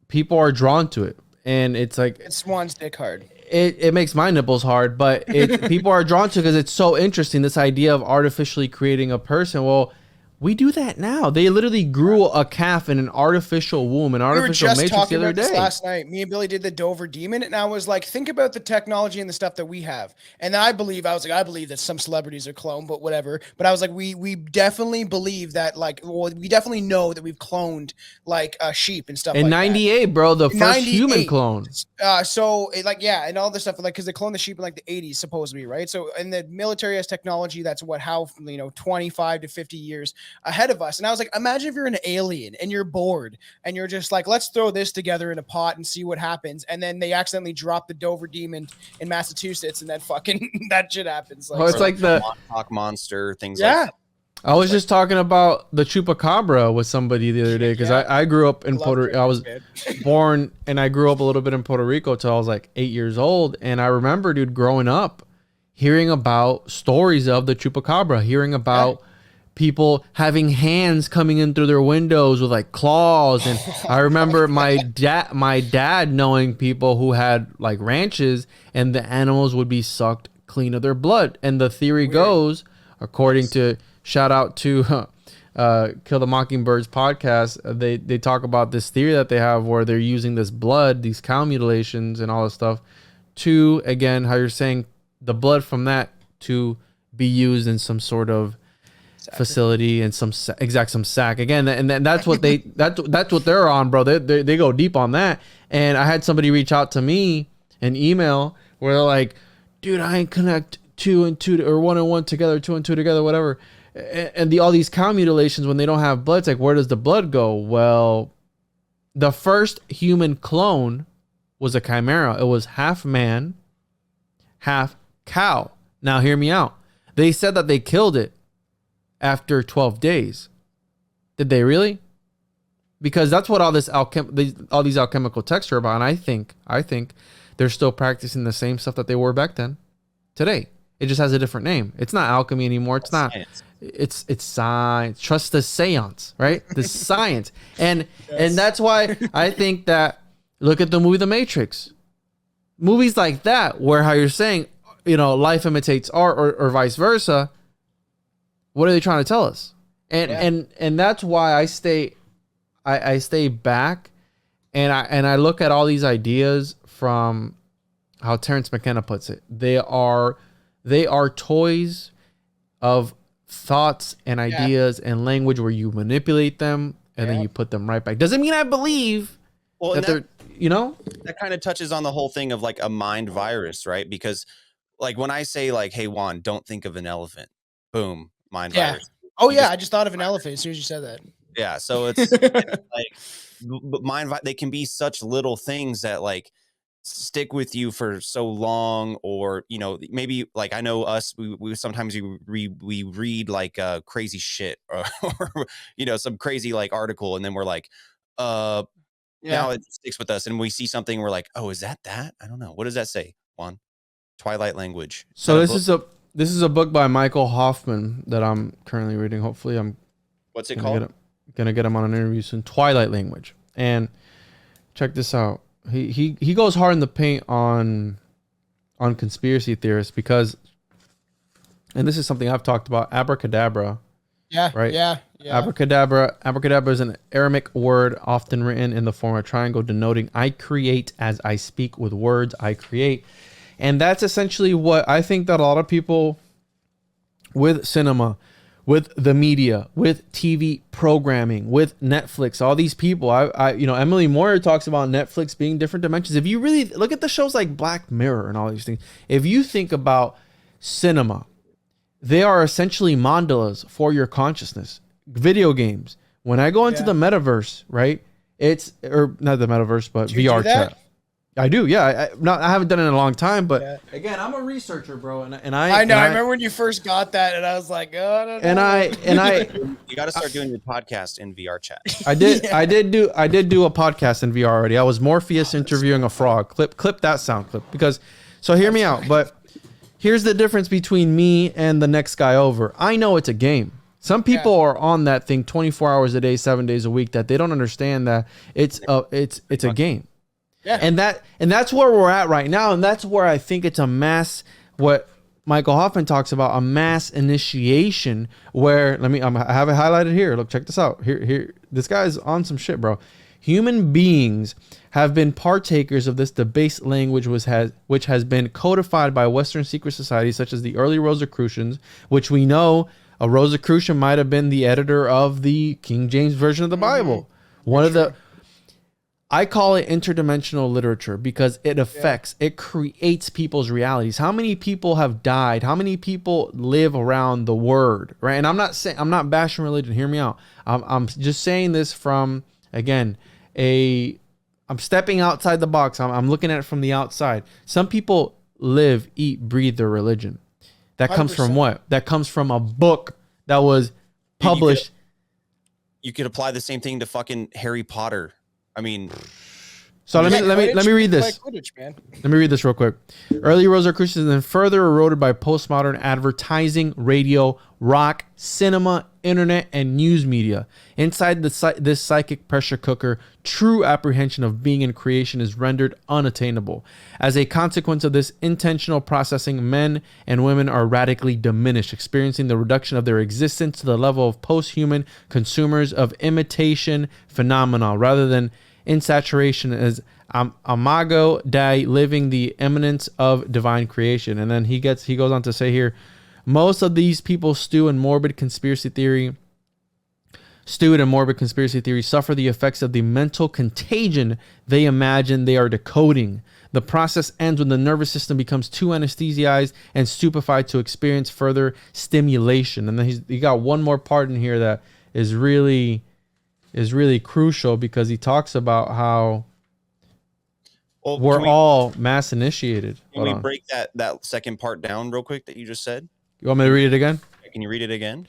people are drawn to it, and it's like It's Swan's dick hard. It makes my nipples hard, but people are drawn to it because it's so interesting. This idea of artificially creating a person. Well, we do that now. They literally grew a calf in an artificial womb, an artificial matrix the other day. Last night, me and Billy did the Dover Demon, and I was like, think about the technology and the stuff that we have. And I believe that some celebrities are cloned, but whatever. But I was like, we definitely believe that, like, well, we definitely know that we've cloned like sheep and stuff. In like '98, bro, the first human clone. And all this stuff, like, because they cloned the sheep in like the '80s, supposedly, right? So, and the military has technology that's 25 to 50 years ahead of us. And I was like, imagine if you're an alien and you're bored and you're just like, let's throw this together in a pot and see what happens. And then they accidentally drop the Dover Demon in Massachusetts, and then fucking that shit happens. Like, it's like the Montauk monster things. Yeah. Like I was just talking about the chupacabra with somebody the other day, because I grew up in I was born and I grew up a little bit in Puerto Rico till I was like 8 years old. And I remember, dude, growing up, hearing about stories of the chupacabra, hearing about people having hands coming in through their windows with like claws. And I remember my dad knowing people who had like ranches, and the animals would be sucked clean of their blood. And the theory goes, according to shout out to Kill the Mockingbirds podcast, they talk about this theory that they have where they're using this blood, these cow mutilations and all this stuff, to, again, how you're saying, the blood from that to be used in some sort of facility and some sack again. And that's what that's what they're on, bro. They go deep on that. And I had somebody reach out to me, an email, where they're like, dude, I ain't connect 2 and 2 or 1 and 1 together, 2 and 2 together, whatever. And all these cow mutilations, when they don't have blood, it's like, where does the blood go? Well, the first human clone was a chimera. It was half man, half cow. Now hear me out. They said that they killed it after 12 days. Did they really? Because that's what all these alchemical texts are about. And I think they're still practicing the same stuff that they were back then. Today, it just has a different name. It's not alchemy anymore. It's not. Science. It's science. Trust the seance, right? The science. And that's why I think that, look at the movie The Matrix. Movies like that, where how you're saying, life imitates art, or vice versa. What are they trying to tell us? And that's why I stay back, and I look at all these ideas from how Terrence McKenna puts it. They are toys of thoughts and ideas and language where you manipulate them and then you put them right back. Doesn't mean I believe that they're, that kind of touches on the whole thing of like a mind virus, right? Because like when I say like, hey Juan, don't think of an elephant, boom, mind virus. Oh yeah, I just thought of an elephant as soon as you said that. Yeah, so it's like they can be such little things that like stick with you for so long, or maybe like I know us, we sometimes we read like crazy shit or some crazy like article, and then we're like now it sticks with us, and we see something, we're like, oh, is that I don't know, what does that say, Juan? Twilight language. So this is a book by Michael Hoffman that I'm currently reading. Hopefully what's it called? Gonna get him on an interview soon. Twilight language. And check this out. He goes hard in the paint on conspiracy theorists, because, and this is something I've talked about, abracadabra. Yeah. Right. Yeah. Abracadabra is an Aramaic word often written in the form of a triangle, denoting I create as I speak with words I create. And that's essentially what I think that a lot of people with cinema, with the media, with TV programming, with Netflix, all these people, Emily Moyer talks about Netflix being different dimensions. If you really look at the shows like Black Mirror and all these things, if you think about cinema. They are essentially mandalas for your consciousness. Video games. When I go into the metaverse, right? Or not the metaverse, but VR chat. I do, yeah. I haven't done it in a long time, but again, I'm a researcher, bro, and I know. I remember when you first got that, and I was like, oh, no. You got to start doing your podcast in VR chat. I did do a podcast in VR already. I was Morpheus interviewing a frog. Clip that sound clip because. So hear me out, but here's the difference between me and the next guy over. I know it's a game. Some people are on that thing 24 hours a day, 7 days a week, that they don't understand that it's a game. Yeah. And that's where we're at right now. And that's where I think it's a mass, what Michael Hoffman talks about, a mass initiation where, I have it highlighted here. Look, check this out. Here, this guy's on some shit, bro. Human beings have been partakers of this debased language which has been codified by Western secret societies such as the early Rosicrucians, which we know a Rosicrucian might have been the editor of the King James Version of the Bible. I call it interdimensional literature because it affects, it creates people's realities. How many people have died? How many people live around the word, right? And I'm not bashing religion. Hear me out. I'm just saying this from, again, I'm stepping outside the box. I'm looking at it from the outside. Some people live, eat, breathe their religion. That comes 100%. From what? That comes from a book that was published. You could apply the same thing to fucking Harry Potter. I mean, so let me read this. Let me read this real quick. Early Rosicrucians then further eroded by postmodern advertising, radio, rock, cinema, internet, and news media. Inside this psychic pressure cooker, true apprehension of being and creation is rendered unattainable. As a consequence of this intentional processing, men and women are radically diminished, experiencing the reduction of their existence to the level of post-human consumers of imitation phenomena, rather than in saturation as Imago Dei, living the eminence of divine creation. And then he goes on to say here, most of these people stewed in morbid conspiracy theory suffer the effects of the mental contagion they imagine they are decoding. The process ends when the nervous system becomes too anesthetized and stupefied to experience further stimulation. And then he got one more part in here that is really crucial, because he talks about how we're all mass initiated. Can we break that second part down real quick that you just said? You want me to read it again? Can you read it again?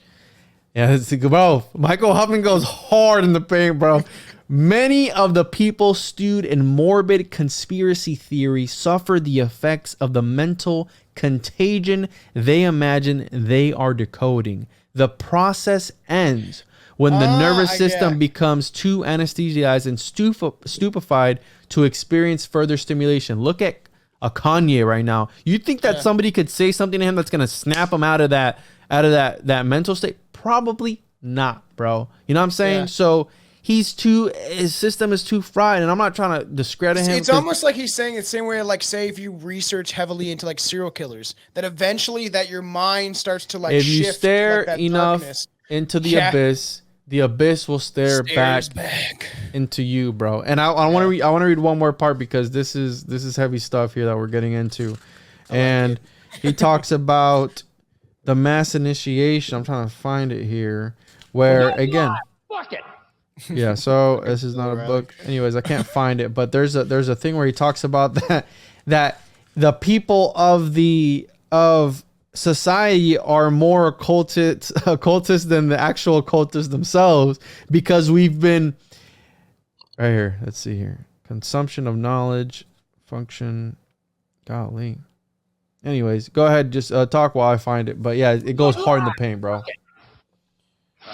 Yeah, bro. Michael Huffman goes hard in the paint, bro. Many of the people stewed in morbid conspiracy theory suffer the effects of the mental contagion they imagine they are decoding. The process ends when the nervous system becomes too anesthetized and stupefied to experience further stimulation. Look at a Kanye right now. You think that somebody could say something to him that's gonna snap him out of that mental state? Probably not, bro. You know what I'm saying? Yeah. So his system is too fried, and I'm not trying to discredit him. It's almost like he's saying the same way, like, say if you research heavily into like serial killers, that eventually that your mind starts to like if shift. If you stare like enough darkness into the abyss will stare back into you, bro. And I want to read one more part, because this is heavy stuff here that we're getting into. And he talks about the mass initiation. I'm trying to find it here, where again, fuck it. Yeah, so this is not a book. Anyways, I can't find it, but there's a thing where he talks about that the people of society are more occultists than the actual occultists themselves, because we've been right here. Let's see here. Consumption of knowledge, function. Golly. Anyways, go ahead. Just talk while I find it. But yeah, it goes hard in the paint, bro.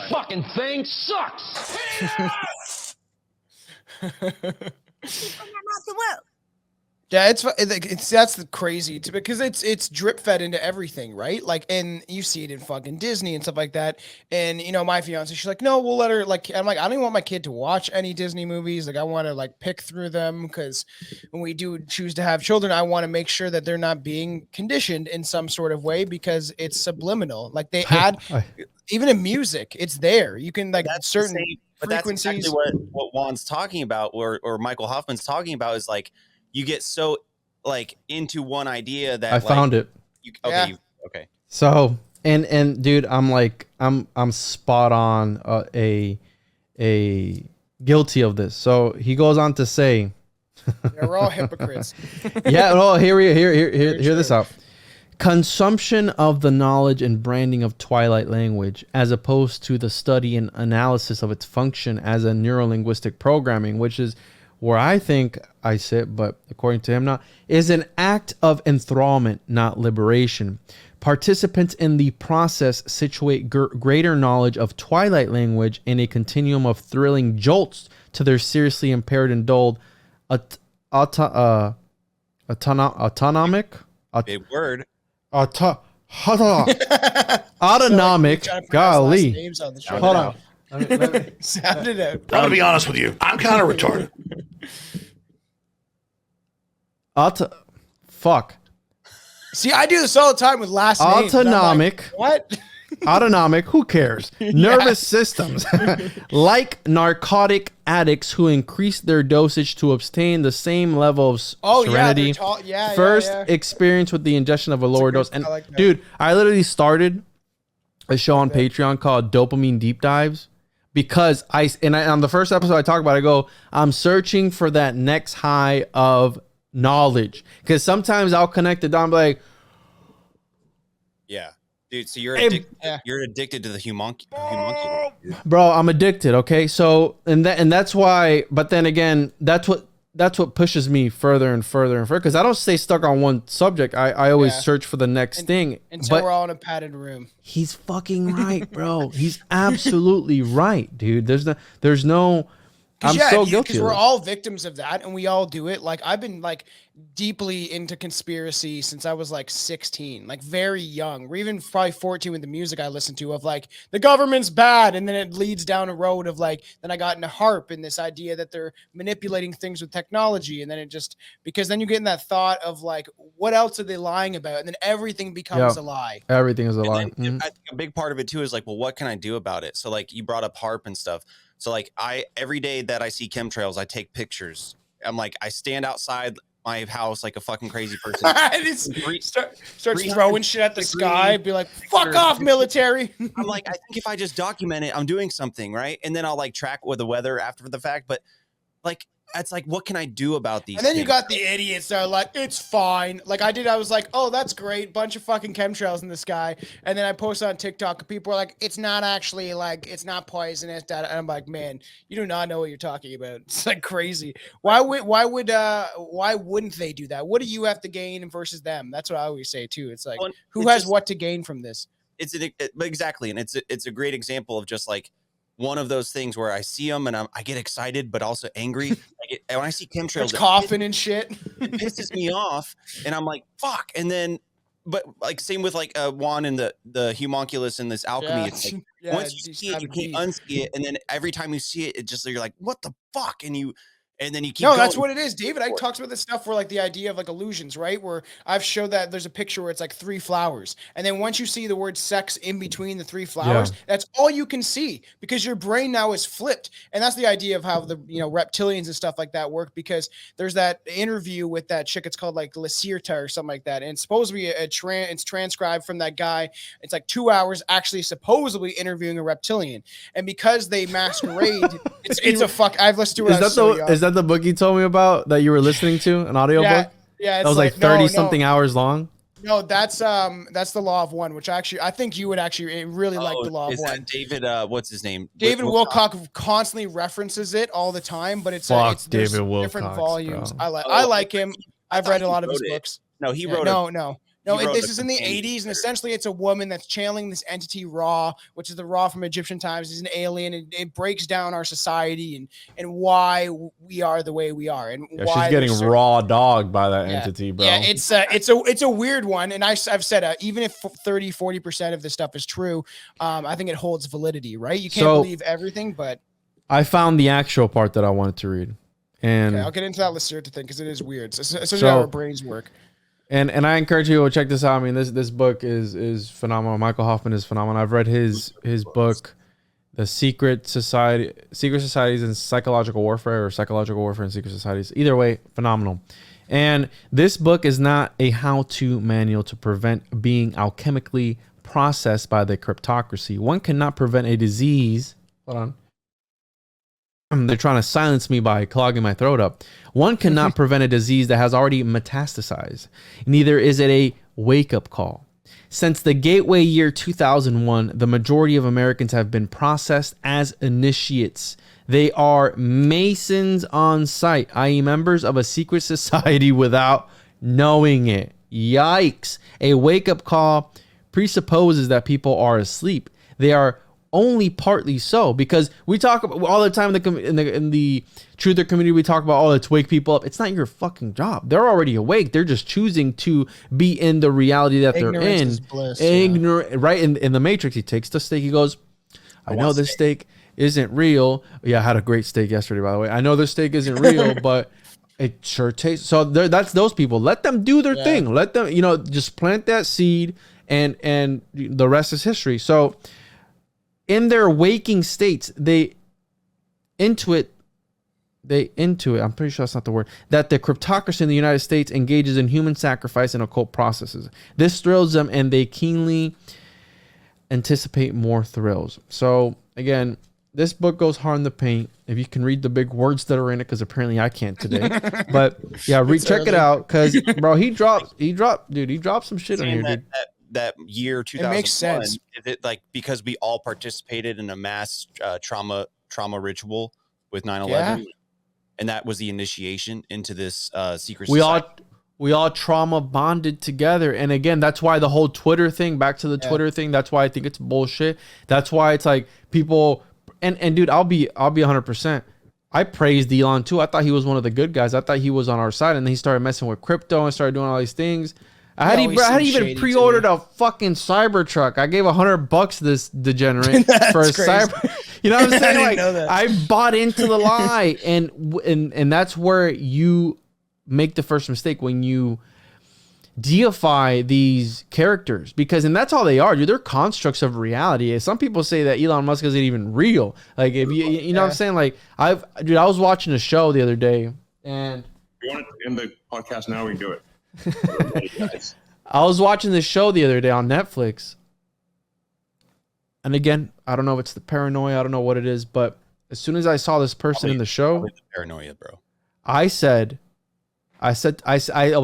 Fucking thing sucks. Yeah, it's that's crazy because it's drip fed into everything, right? Like, and you see it in fucking Disney and stuff like that. And you know, my fiance, she's like, no, we'll let her. Like, I'm like, I don't even want my kid to watch any Disney movies. Like, I want to like pick through them, because when we do choose to have children, I want to make sure that they're not being conditioned in some sort of way, because it's subliminal. Like, they add even in music, it's there. You can like certain frequencies. That's exactly what Juan's talking about, or Michael Hoffman's talking about, is like, you get so like into one idea that I found it. Okay. So and dude, I'm spot on a guilty of this. So he goes on to say, Yeah, we're all hypocrites. yeah, no, hear this true. out. Consumption of the knowledge and branding of Twilight language, as opposed to the study and analysis of its function as a neurolinguistic programming, which is where I think I sit, but according to him not, is an act of enthrallment, not liberation. Participants in the process situate greater knowledge of Twilight language in a continuum of thrilling jolts to their seriously impaired and dulled autonomic Big word. autonomic Trying to pronounce last golly. names on the show. Hold on. Let me- Sound it out. I'm going to be honest with you. I'm kind of retarded. fuck. See, I do this all the time with last names. and I'm Autonomic. like, what? Autonomic, who cares? Nervous systems. Like narcotic addicts who increase their dosage to obtain the same level of Oh, serenity. yeah. First yeah. experience with the ingestion of a lower good- dose. And I like that. dude, I literally started a show on Patreon called Dopamine Deep Dives because on the first episode I talk about it, I go, I'm searching for that next high of knowledge. Because sometimes I'll connect the dot and be like, Yeah. Dude, so you're Hey, addicted. You're addicted to the homunculus. Dude. bro, I'm addicted. Okay, so and that's why. But then again, that's what pushes me further and further and further. Because I don't stay stuck on one subject. I always Yeah. search for the next thing. Until But we're all in a padded room. he's fucking right, bro. He's absolutely right, dude. There's no. I'm so guilty. Because Of we're it. all victims of that, and we all do it. Like I've been like deeply into conspiracy since I was like 16, like very young. Or even probably 14 with the music I listened to of like the government's bad, and then it leads down a road of like then I got into harp and this idea that they're manipulating things with technology, and then it just because then you get in that thought of like what else are they lying about, and then everything becomes Yeah. a lie. Everything is a lie. And then I think a big part of it too is like, well, what can I do about it? So like you brought up harp and stuff. So like every day that I see chemtrails, I take pictures. I'm like, I stand outside my house like a fucking crazy person. And it's starts 300 throwing shit at the degree sky, be like, "Fuck off, military!" I'm like, I think if I just document it, I'm doing something, right? And then I'll like track with the weather after the fact. But like, it's like, what can I do about these? And then you things? got the idiots that are like, it's fine. Like I was like, oh, that's great. Bunch of fucking chemtrails in the sky. And then I posted on TikTok and people are like, it's not actually like, it's not poisonous. And I'm like, man, you do not know what you're talking about. It's like crazy. Why wouldn't they do that? What do you have to gain versus them? That's what I always say too. It's like, Well, who it's has just- what to gain from this? Exactly. And it's a great example of just like one of those things where I see them and I get excited, but also angry. Like when I see chemtrails, It's coughing and shit. it pisses me off, and I'm like, fuck. And then, but like same with like Juan and the homunculus and this alchemy. It's like once you see it, you can't unsee it, and then every time you see it, it just you're like, what the fuck? And then you keep. No, going. that's what it is. David Icke talks about this stuff where like the idea of like illusions, right? Where I've showed that there's a picture where it's like 3 flowers. And then once you see the word sex in between the 3 flowers, that's all you can see because your brain now is flipped. And that's the idea of how the, reptilians and stuff like that work, because there's that interview with that chick. It's called like Lacerta or something like that. And it's supposed to be it's transcribed from that guy. It's like 2 hours actually supposedly interviewing a reptilian. And because they masquerade, it's a fuck. I've listened to it. Is that the book you told me about that you were listening to, an audio book? Yeah, that was like 30 something hours long. No, that's the Law of One, which I think you would actually really like the Law of Is One. that David? What's his name? David Wilcock constantly references it all the time, but it's there's David Wilcock, different volumes. bro. I like him. I've read a lot of his wrote it. books. No, he Yeah, wrote No, he wrote this a is in the companion 80s, and letter. essentially it's a woman that's channeling this entity Ra, which is the Ra from Egyptian times. He's an alien, and it breaks down our society and why we are the way we are, and why She's getting there's raw dogged by that entity, bro. Yeah, it's a weird one, and I've said even if 30-40% of this stuff is true, I think it holds validity, right? You can't believe everything, but I found the actual part that I wanted to read, and I'll get into that Lacerta thing because it is weird. So essentially how our brains work. And I encourage you to check this out. I mean, this book is phenomenal. Michael Hoffman is phenomenal. I've read his book, The Secret Societies in Psychological Warfare, or Psychological Warfare in Secret Societies. Either way, phenomenal. And this book is not a how-to manual to prevent being alchemically processed by the cryptocracy. One cannot prevent a disease. Hold on. They're trying to silence me by clogging my throat up. One cannot prevent a disease that has already metastasized. Neither is it a wake-up call. Since the gateway year 2001, the majority of Americans have been processed as initiates. They are Masons on site, i.e. members of a secret society without knowing it. Yikes. A wake-up call presupposes that people are asleep. They are only partly so, because we talk about all the time in the truther community, we talk about, oh, let's wake people up. It's not your fucking job. They're already awake. They're just choosing to be in the reality that Ignorance they're in. is bliss, Ignorant, right? In the Matrix, he takes the steak. He goes, I know this steak isn't real. Yeah, I had a great steak yesterday, by the way. I know this steak isn't real, but it sure tastes. So that's those people. Let them do their thing. Let them, just plant that seed, and the rest is history. So in their waking states, they intuit, I'm pretty sure that's not the word, that the cryptocracy in the United States engages in human sacrifice and occult processes. This thrills them, and they keenly anticipate more thrills. So again, this book goes hard in the paint. If you can read the big words that are in it, because apparently I can't today. But yeah, check it out, because bro, he dropped some shit on here, dude. That year 2001, it makes sense. Is it like because we all participated in a mass trauma ritual with 9/11, and that was the initiation into this secret society? We all trauma bonded together. And again, that's why the whole Twitter thing, back to the Twitter thing, that's why I think it's bullshit. That's why it's like people, and dude, I'll be 100%. I praised Elon too. I thought he was one of the good guys. I thought he was on our side, and then he started messing with crypto and started doing all these things. I had even pre-ordered a fucking Cybertruck. I gave $100 to this degenerate for a Cyber. You know what I'm saying? Like, I bought into the lie, and that's where you make the first mistake, when you deify these characters, and that's all they are, dude. They're constructs of reality. Some people say that Elon Musk isn't even real. Like, if you know what I'm saying? Like, I was watching a show the other day, and if you want to end the podcast now, we can do it. I was watching this show the other day on Netflix, and again, I don't know if it's the paranoia, I don't know what it is, but as soon as I saw this person in the show, the paranoia, bro. I was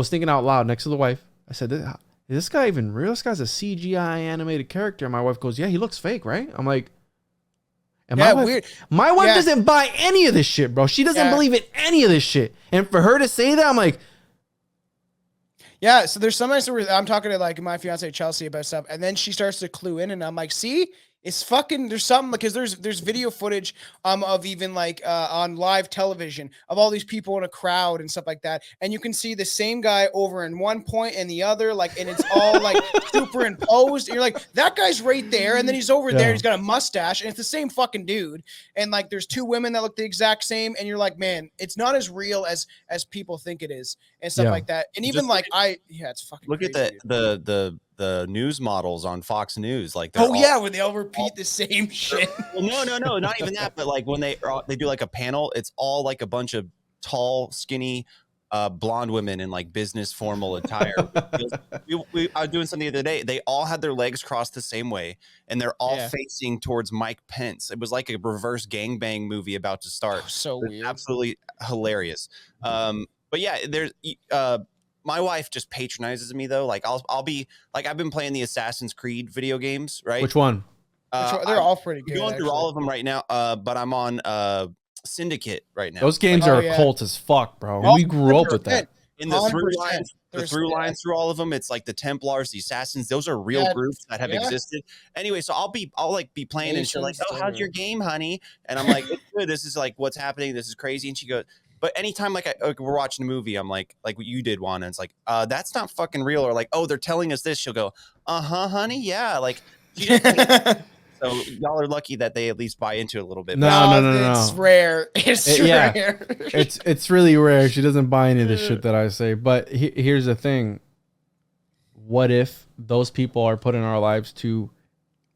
thinking out loud next to the wife. I said, "Is this guy even real? This guy's a CGI animated character." And my wife goes, "Yeah, he looks fake, right?" I'm like, my wife doesn't buy any of this shit, bro. She doesn't believe in any of this shit. And for her to say that, I'm like, yeah, so there's sometimes where I'm talking to like my fiance Chelsea about stuff, and then she starts to clue in, and I'm like, see, it's fucking, there's something, because there's video footage of even like on live television of all these people in a crowd and stuff like that, and you can see the same guy over in one point and the other, like, and it's all like superimposed, and you're like, that guy's right there, and then he's over there, he's got a mustache, and it's the same fucking dude, and like there's two women that look the exact same, and you're like, man, it's not as real as people think it is, and stuff like that. And even like it's fucking look crazy, at the news models on Fox News, like when they all repeat the same shit. Well, no, not even that, but like when they do like a panel, it's all like a bunch of tall, skinny, blonde women in like business formal attire. we I was doing something the other day. They all had their legs crossed the same way, and they're all facing towards Mike Pence. It was like a reverse gangbang movie about to start. So weird, absolutely hilarious. But yeah, there's my wife just patronizes me though. Like I'll be like, I've been playing the Assassin's Creed video games, right? Which one? They're all pretty good. I'm going through all of them right now, but I'm on Syndicate right now. Those games are cult as fuck, bro. We grew up with that. In the through lines through all of them, it's like the Templars, the Assassins. Those are real groups that have existed. Anyway, so I'll be playing, and she's like, "Oh, how's your game, honey?" And I'm like, "It's good. This is like what's happening. This is crazy." And she goes, but anytime like we're watching a movie, I'm like what you did, Juan, and it's like, that's not fucking real, or like, oh, they're telling us this. She'll go, honey, yeah, like. She just, so y'all are lucky that they at least buy into it a little bit. No. It's rare. It's rare. Yeah. It's really rare. She doesn't buy any of the shit that I say. But here's the thing: what if those people are put in our lives to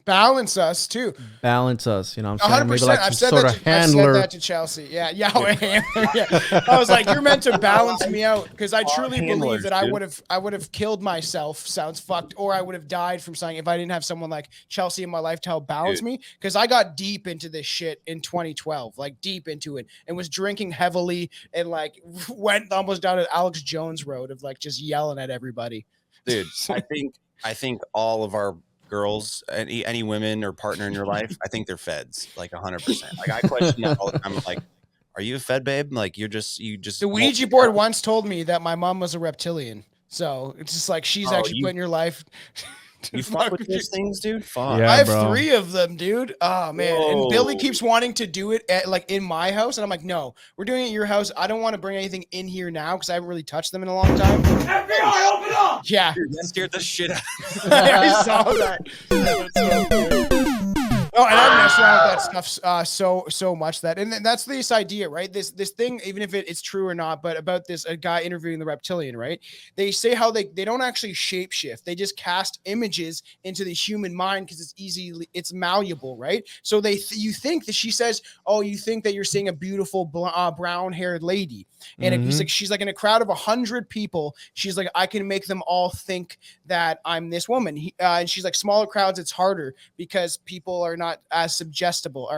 balance us too. Balance us, you know what I'm saying? 100%. Maybe like I've some said sort that. of I've said handler. that to Chelsea. Yeah, yeah. Yeah. I was like, you're meant to balance me out because I truly believe handlers, that I would have killed myself. Sounds fucked, or I would have died from something if I didn't have someone like Chelsea in my life to help balance me. Because I got deep into this shit in 2012, like deep into it, and was drinking heavily and like went almost down to Alex Jones road of like just yelling at everybody. Dude, I think all of our girls, any women or partner in your life, I think they're feds, like 100%. Like I question that all the time. I'm like, are you a fed, babe? Like you just The Ouija board once told me that my mom was a reptilian, so it's just like she's actually put in your life. You fuck with those things, dude? Fuck. Yeah, I have bro. 3 of them, dude. Oh man. Whoa. And Billy keeps wanting to do it at, like in my house. And I'm like, no, we're doing it at your house. I don't want to bring anything in here now because I haven't really touched them in a long time. FBI, open up! Yeah. Dude, that scared the shit out of me. I saw that. That's so good. Oh, and I mess around with that stuff so much that, and that's this idea, right? This thing, even if it's true or not, but about this a guy interviewing the reptilian, right? They say how they don't actually shapeshift; they just cast images into the human mind because it's malleable, right? So you think that she says, "Oh, you think that you're seeing a beautiful brown-haired lady," and if she's like in a crowd of 100 people, she's like, I can make them all think that I'm this woman, and she's like, smaller crowds, it's harder because people are not as suggestible,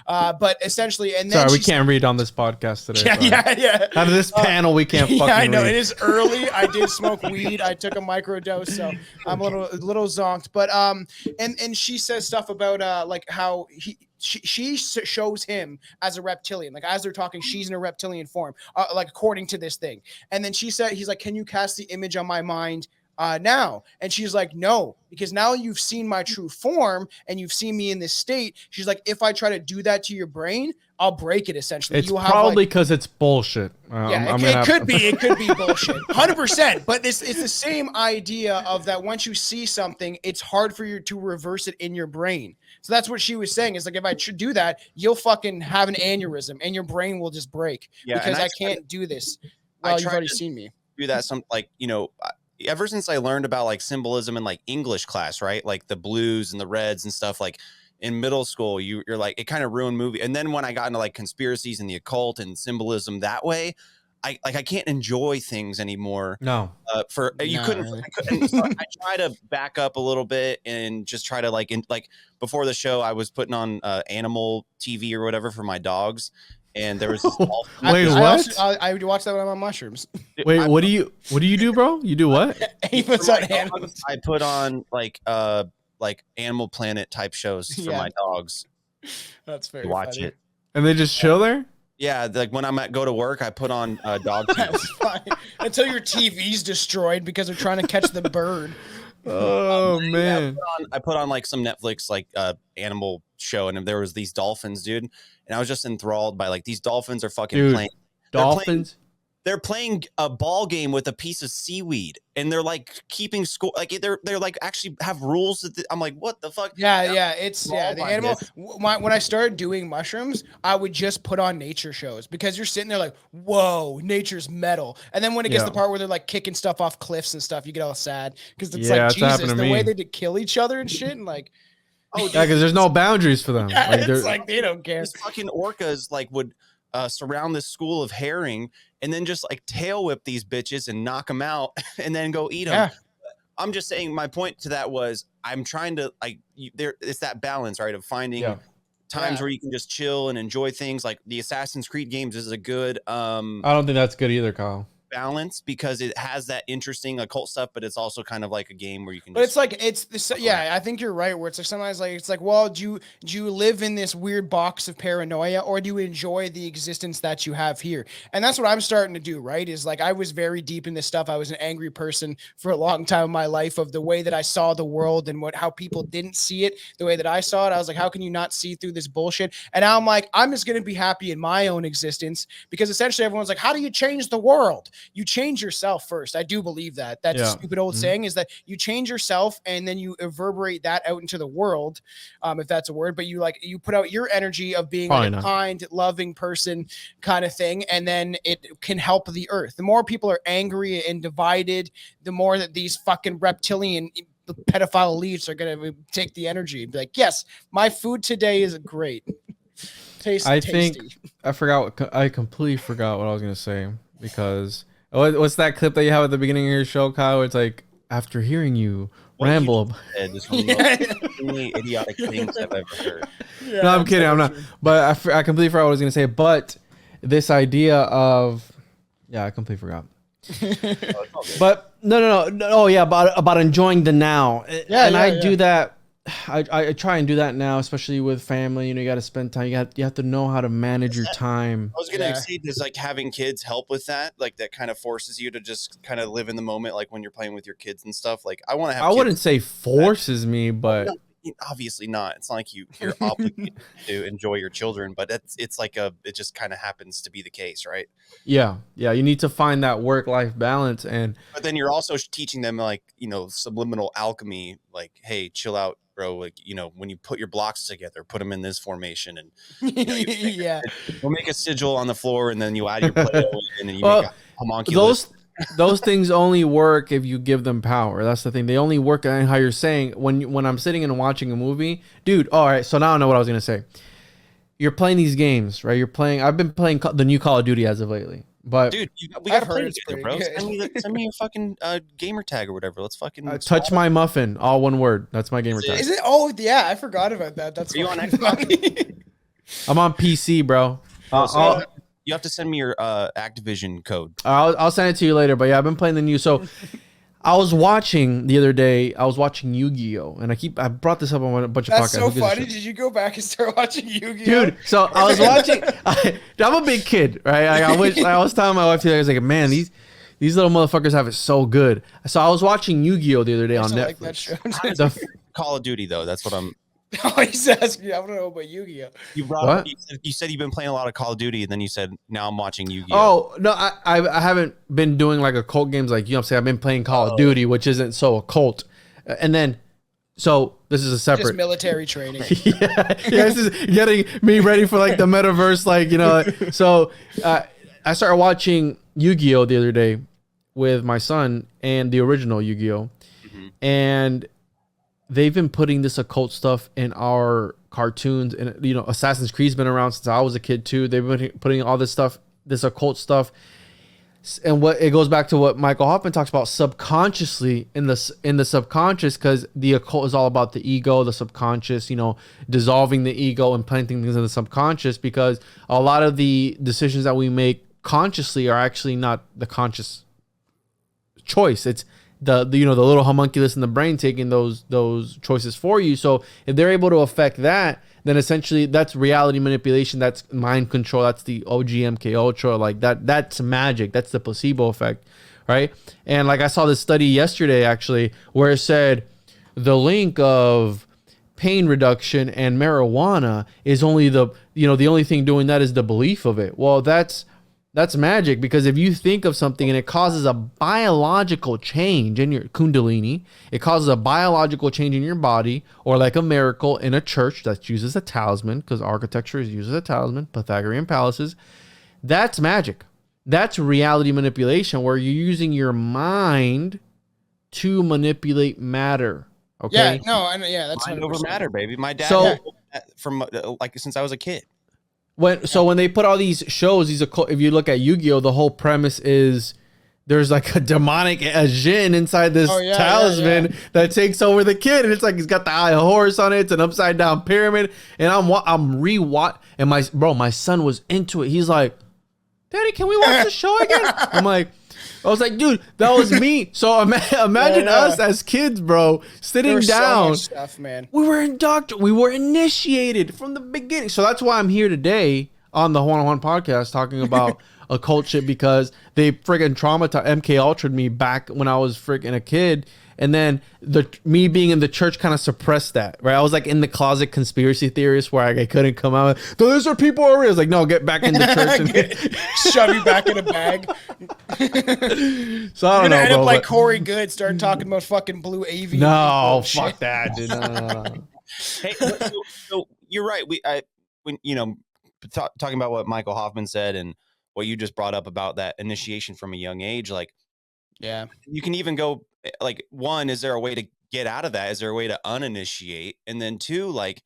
but essentially, and then Sorry, we can't read on this podcast today. Yeah. Out of this panel, we can't fucking Yeah, I know read. it is early. I did smoke weed. I took a micro dose, so I'm a little zonked. But and she says stuff about like how she shows him as a reptilian, like as they're talking, she's in a reptilian form, like according to this thing. And then he's like, can you cast the image on my mind now? And she's like, no, because now you've seen my true form and you've seen me in this state. She's like, if I try to do that to your brain, I'll break it. Essentially, It's probably because it's bullshit. It could be bullshit, 100%. But it's the same idea of that. Once you see something, it's hard for you to reverse it in your brain. So that's what she was saying. Is like, if I should do that, you'll fucking have an aneurysm and your brain will just break because I can't do this. Well, you've already seen me do that. Ever since I learned about like symbolism in like English class, right? Like the blues and the reds and stuff, like in middle school, you're like, it kind of ruined movie. And then when I got into like conspiracies and the occult and symbolism that way, I can't enjoy things anymore. No. You couldn't. Really. I couldn't. So I try to back up a little bit and just try to like before the show, I was putting on animal TV or whatever for my dogs. And there was this wait, what? I watch that when I'm on mushrooms. Wait, what do you do, bro? You do what? He puts on animals. I put on like Animal Planet type shows for my dogs. That's very watch funny. it. And they just chill there? Yeah, like when I'm go to work, I put on dog TV. That's fine. Until your TV's destroyed because they're trying to catch the bird. Oh man. I put on like some Netflix like animal show, and there was these dolphins, dude. And I was just enthralled by like these dolphins are fucking playing. Dolphins? They're playing a ball game with a piece of seaweed, and they're like keeping score. Like they're like actually have rules. I'm like, what the fuck? Yeah. The animal. When I started doing mushrooms, I would just put on nature shows because you're sitting there like, whoa, nature's metal. And then when it gets to the part where they're like kicking stuff off cliffs and stuff, you get all sad because it's like, Jesus, the way they did kill each other and shit, and like. Oh, yeah, because there's no boundaries for them. Yeah, it's like they don't care. These fucking orcas like would surround this school of herring and then just like tail whip these bitches and knock them out and then go eat them. Yeah. I'm just saying, my point to that was I'm trying to it's that balance, right, of finding times where you can just chill and enjoy things. Like the Assassin's Creed games is a good I don't think that's good either, Kyle. Balance because it has that interesting occult stuff, but it's also kind of like a game where you can. But it's like I think you're right. Where it's like sometimes like it's like, well, do you live in this weird box of paranoia, or do you enjoy the existence that you have here? And that's what I'm starting to do. Right? Is like I was very deep in this stuff. I was an angry person for a long time in my life of the way that I saw the world and how people didn't see it the way that I saw it. I was like, how can you not see through this bullshit? And now I'm like, I'm just gonna be happy in my own existence because essentially everyone's like, how do you change the world? You change yourself first. I do believe that. That's a stupid old saying is that you change yourself and then you reverberate that out into the world, if that's a word. But you put out your energy of being like a kind, loving person kind of thing, and then it can help the earth. The more people are angry and divided, the more that these fucking reptilian the pedophile elites are gonna take the energy and be like, yes, my food today is great. I Tasty. think I completely forgot what I was gonna say because what's that clip that you have at the beginning of your show, Kyle? Where it's like after hearing you ramble. This one of the most really idiotic things I've ever heard. Yeah, No, I'm kidding. I'm not. But I completely forgot what I was gonna say. But this idea of I completely forgot. But no. Oh yeah, about enjoying the now. I do that. I try and do that now, especially with family. You know, you got to spend time. You have to know how to manage your time. I was gonna say, does like having kids help with that? Like that kind of forces you to just kind of live in the moment, like when you're playing with your kids and stuff. Like I want to have. I wouldn't say forces me, but obviously not. It's not like you're obligated to enjoy your children, but it's like it just kind of happens to be the case, right? Yeah. You need to find that work-life balance, but then you're also teaching them like subliminal alchemy, like, hey, chill out, bro. Like when you put your blocks together, put them in this formation, and we'll make a sigil on the floor, and then you add your Play-Doh, and then you make a homunculus. Those things only work if you give them power. That's the thing. They only work on how you're saying when I'm sitting and watching a movie, dude. All right, so now I know what I was gonna say. You're playing these games, right? I've been playing the new Call of Duty as of lately, but dude, we got heard it, bro. Send me your fucking gamer tag or whatever. Let's fucking touch my muffin, all one word. That's my gamer tag. Is it? Oh yeah, I forgot about that. That's you on Xbox? I'm on PC, bro. You have to send me your Activision code. I'll send it to you later. But yeah, I've been playing the new. So I was watching the other day. I was watching Yu-Gi-Oh, and I brought this up on a bunch of podcasts. That's so funny. Did you go back and start watching Yu-Gi-Oh? Dude, so I was watching. I'm a big kid, right? I was telling my wife today, I was like, man, these little motherfuckers have it so good. So I was watching Yu-Gi-Oh the other day on Netflix. Like that show. Call of Duty though. That's what I'm. Oh, he's asking. I don't know about Yu-Gi-Oh. You brought up, you said you've been playing a lot of Call of Duty, and then you said now I'm watching Yu-Gi-Oh. Oh no, I haven't been doing like occult games like I'm saying. I've been playing Call of Duty, which isn't so occult. And then, so this is a separate just military training. This is getting me ready for like the metaverse, like So I started watching Yu-Gi-Oh the other day with my son and the original Yu-Gi-Oh, and they've been putting this occult stuff in our cartoons, and Assassin's Creed's been around since I was a kid too. They've been putting all this stuff, this occult stuff, and what it goes back to what Michael Hoffman talks about subconsciously in the subconscious, because the occult is all about the ego, the subconscious, dissolving the ego and planting things in the subconscious, because a lot of the decisions that we make consciously are actually not the conscious choice. It's the little homunculus in the brain taking those choices for you. So if they're able to affect that, then essentially that's reality manipulation, that's mind control, that's the OGMK Ultra, like that's magic, that's the placebo effect, right? And like I saw this study yesterday actually where it said the link of pain reduction and marijuana is only the only thing doing that is the belief of it. Well, that's magic, because if you think of something and it causes a biological change in your kundalini, it causes a biological change in your body, or like a miracle in a church that uses a talisman, because architecture is used as a talisman, Pythagorean palaces, that's magic. That's reality manipulation, where you're using your mind to manipulate matter. Okay. That's mind over matter, baby. My dad from since I was a kid. When they put all these shows, if you look at Yu-Gi-Oh, the whole premise is there's like a demonic djinn inside this talisman that takes over the kid, and it's like he's got the eye of horse on it. It's an upside down pyramid, and I'm and my son was into it. He's like, "Daddy, can we watch the show again?" I was like, dude, that was me. So imagine us as kids, bro, sitting down. So much stuff, man. We were initiated from the beginning. So that's why I'm here today on the One podcast talking about occult shit, because they friggin' traumatized MK Ultra'd me back when I was friggin' a kid. And then me being in the church kind of suppressed that, right? I was like in the closet conspiracy theorist where I couldn't come out. Those are people are real. I was like, no, get back in the church and shove you back in a bag. So I don't know, end bro, up like Corey Good, starting talking about fucking blue avian. No, fuck that, dude. No. Hey, so you're right. Talking about what Michael Hoffman said and what you just brought up about that initiation from a young age, like, yeah, you can even go like, one, is there a way to get out of that? Is there a way to uninitiate? And then 2, like,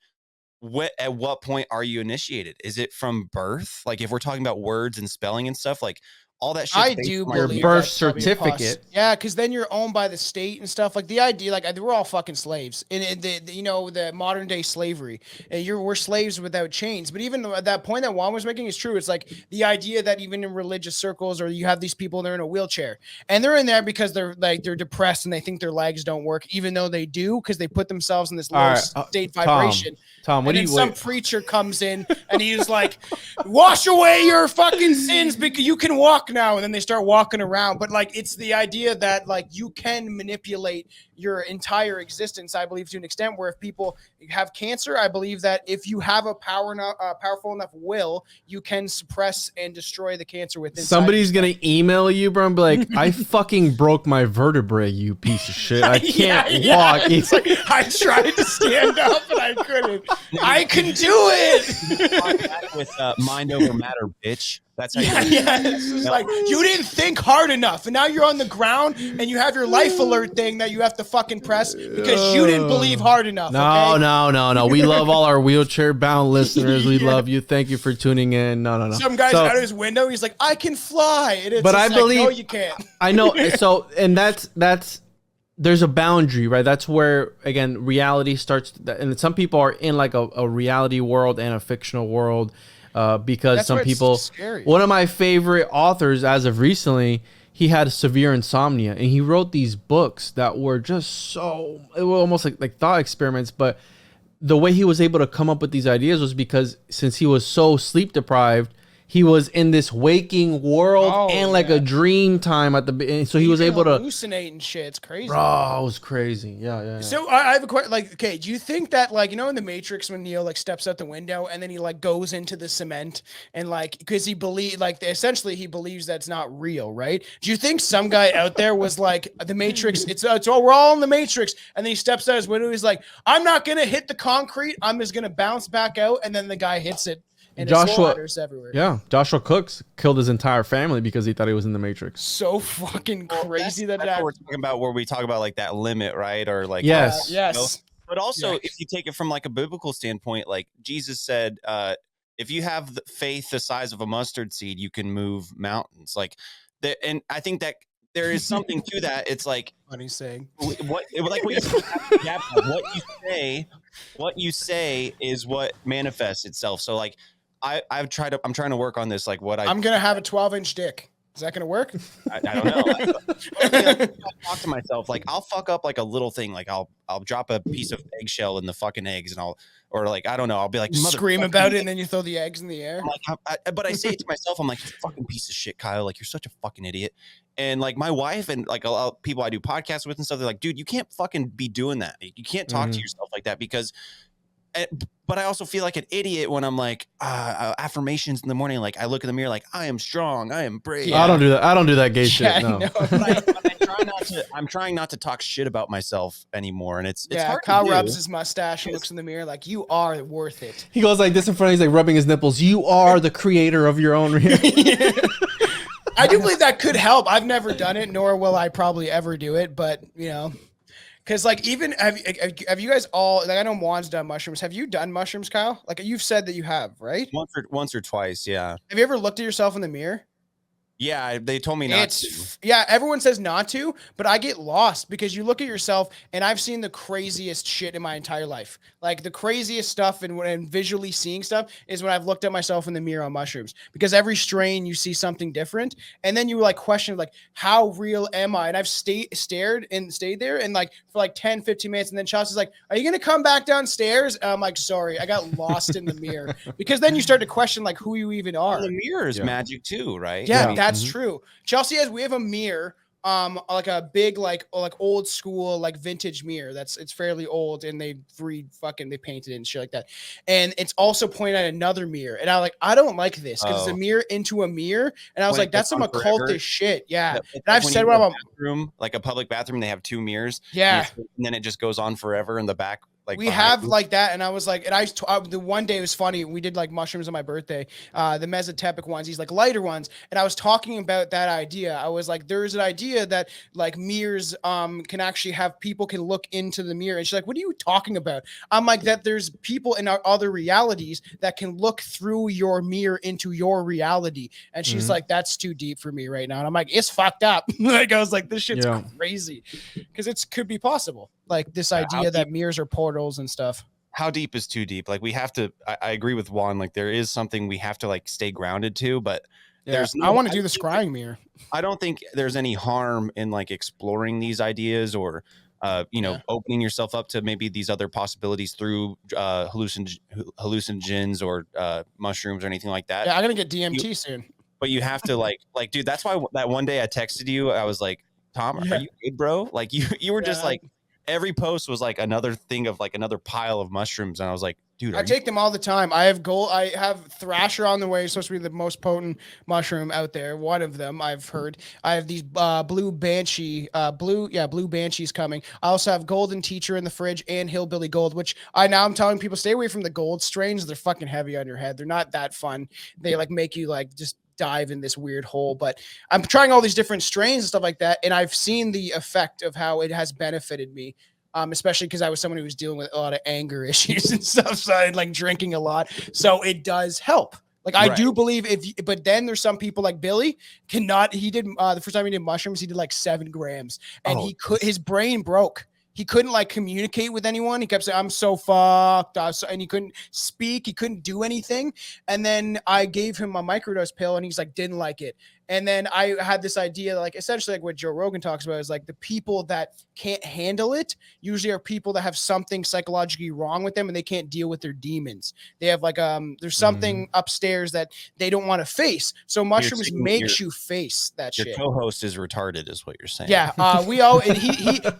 at what point are you initiated? Is it from birth? Like, if we're talking about words and spelling and stuff, like all that shit. I do Your believe birth that's probably a certificate. Yeah, because then you're owned by the state and stuff. Like the idea, like we're all fucking slaves in the modern day slavery. And we're slaves without chains. But even at that point that Juan was making is true. It's like the idea that even in religious circles, or you have these people, they're in a wheelchair and they're in there because they're depressed and they think their legs don't work, even though they do, because they put themselves in this low state vibration. Tom, what and do you then some preacher comes in and he's like, wash away your fucking sins because you can walk now. And then they start walking around. But like, it's the idea that like you can manipulate your entire existence, I believe, to an extent where if people have cancer, I believe that if you have a powerful enough will, you can suppress and destroy the cancer within. Somebody's going to email you, bro, and be like, I fucking broke my vertebrae, you piece of shit. I can't walk. It's like, I tried to stand up and I couldn't. I can do it. With mind over matter, bitch. That's how It's just like, you didn't think hard enough, and now you're on the ground and you have your life alert thing that you have to fucking press because you didn't believe hard enough. No. We love all our wheelchair bound listeners. We love you. Thank you for tuning in. No. Some guy's out of his window. He's like, I can fly. And it's but I believe, no, you can't. I know. So, and that's there's a boundary, right? That's where, again, reality starts. And some people are in like a reality world and a fictional world. Because that's some people, one of my favorite authors as of recently, he had severe insomnia and he wrote these books that were just it were almost like thought experiments. But the way he was able to come up with these ideas was because since he was so sleep deprived, he was in this waking world and like a dream time at the beginning. So he was able to hallucinate and shit. It's crazy. Bro, it was crazy. Yeah. So I have a question. Like, okay, do you think that, like, you know, in the Matrix when Neo like steps out the window and then he like goes into the cement and like because he essentially he believes that's not real, right? Do you think some guy out there was like the Matrix? It's all we're all in the Matrix, and then he steps out his window. He's like, I'm not gonna hit the concrete. I'm just gonna bounce back out, and then the guy hits it. And Joshua Cooks killed his entire family because he thought he was in the Matrix. So fucking crazy that's what we're talking about, where we talk about like that limit, right? Or like yes. You know? But also, if you take it from like a biblical standpoint, like Jesus said, if you have the faith the size of a mustard seed, you can move mountains. Like, and I think that there is something to that. It's like funny saying what you say is what manifests itself. So like. I'm trying to work on this. Like I'm gonna have a 12-inch dick. Is that gonna work? I don't know. I talk to myself. Like I'll fuck up like a little thing. Like I'll drop a piece of eggshell in the fucking eggs, and I don't know. I'll be like scream about it, and then you throw the eggs in the air. I'm like, but I say it to myself. I'm like, you fucking piece of shit, Kyle. Like you're such a fucking idiot. And like my wife and like a lot of people I do podcasts with and stuff, they're like, dude, you can't fucking be doing that. You can't talk to yourself like that because. But I also feel like an idiot when I'm like affirmations in the morning. Like I look in the mirror, like I am strong, I am brave. Yeah. I don't do that. I don't do that gay shit. No. I'm trying not to talk shit about myself anymore, and it's hard. Kyle rubs his mustache and looks in the mirror like you are worth it. He goes like this in front. He's like rubbing his nipples. You are the creator of your own reality. I do believe that could help. I've never done it, nor will I probably ever do it. But you know. Because like even have you guys all like I know Juan's done mushrooms. Have you done mushrooms, Kyle? Like you've said that you have, right? Once or twice, yeah. Have you ever looked at yourself in the mirror? Yeah, they told me not to. Yeah, everyone says not to, but I get lost because you look at yourself and I've seen the craziest shit in my entire life. Like the craziest stuff and visually seeing stuff is when I've looked at myself in the mirror on mushrooms because every strain you see something different. And then you like question like, how real am I? And I've stayed there and like for like 10, 15 minutes. And then Chelsea's like, are you going to come back downstairs? And I'm like, sorry, I got lost in the mirror because then you start to question like who you even are. Well, the mirror is magic too, right? Yeah. That's true. Chelsea we have a mirror, like a big, like old school, like vintage mirror. It's fairly old and they painted it and shit like that. And it's also pointing at another mirror. And I don't like this because it's a mirror into a mirror. And I was like, that's some occultist shit. Yeah. And I've said what I'm bathroom, like a public bathroom, they have two mirrors. Yeah. And then it just goes on forever in the back like we behind have you? like that, and I was like, and the one day it was funny. We did like mushrooms on my birthday, the mesotepic ones, these like lighter ones, and I was talking about that idea. I was like, there's an idea that like mirrors can actually have people can look into the mirror, and she's like, what are you talking about? I'm like, that there's people in our other realities that can look through your mirror into your reality, and she's like, that's too deep for me right now, and I'm like, it's fucked up. Like I was like, this shit's crazy, because it could be possible. Like this idea that mirrors are portals and stuff. How deep is too deep? Like we have to, I agree with Juan. Like there is something we have to like stay grounded to, but there's I want to do the scrying mirror. I don't think there's any harm in like exploring these ideas or, opening yourself up to maybe these other possibilities through hallucinogens or mushrooms or anything like that. Yeah, I'm going to get DMT soon. But you have to like, dude, that's why that one day I texted you, I was like, Tom, are you good, bro? Like you were just like, every post was like another thing of like another pile of mushrooms. And I was like, dude, I take them all the time. I have Thrasher on the way. It's supposed to be the most potent mushroom out there. One of them I've heard. I have these blue banshees coming. I also have golden teacher in the fridge and hillbilly gold, which I'm telling people stay away from the gold strains. They're fucking heavy on your head. They're not that fun. They like make you like just dive in this weird hole, but I'm trying all these different strains and stuff like that, and I've seen the effect of how it has benefited me, especially because I was someone who was dealing with a lot of anger issues and stuff, so I like drinking a lot, so it does help. Like I do believe but then there's some people like Billy he did the first time he did mushrooms, he did like 7 grams, and his brain broke. He couldn't like communicate with anyone. He kept saying, I'm so fucked. And he couldn't speak. He couldn't do anything. And then I gave him a microdose pill and he's like, didn't like it. And then I had this idea, like essentially like what Joe Rogan talks about is like the people that can't handle it usually are people that have something psychologically wrong with them and they can't deal with their demons. They have like, there's something upstairs that they don't want to face. So mushrooms makes you face that shit. Your co-host is retarded is what you're saying. Yeah.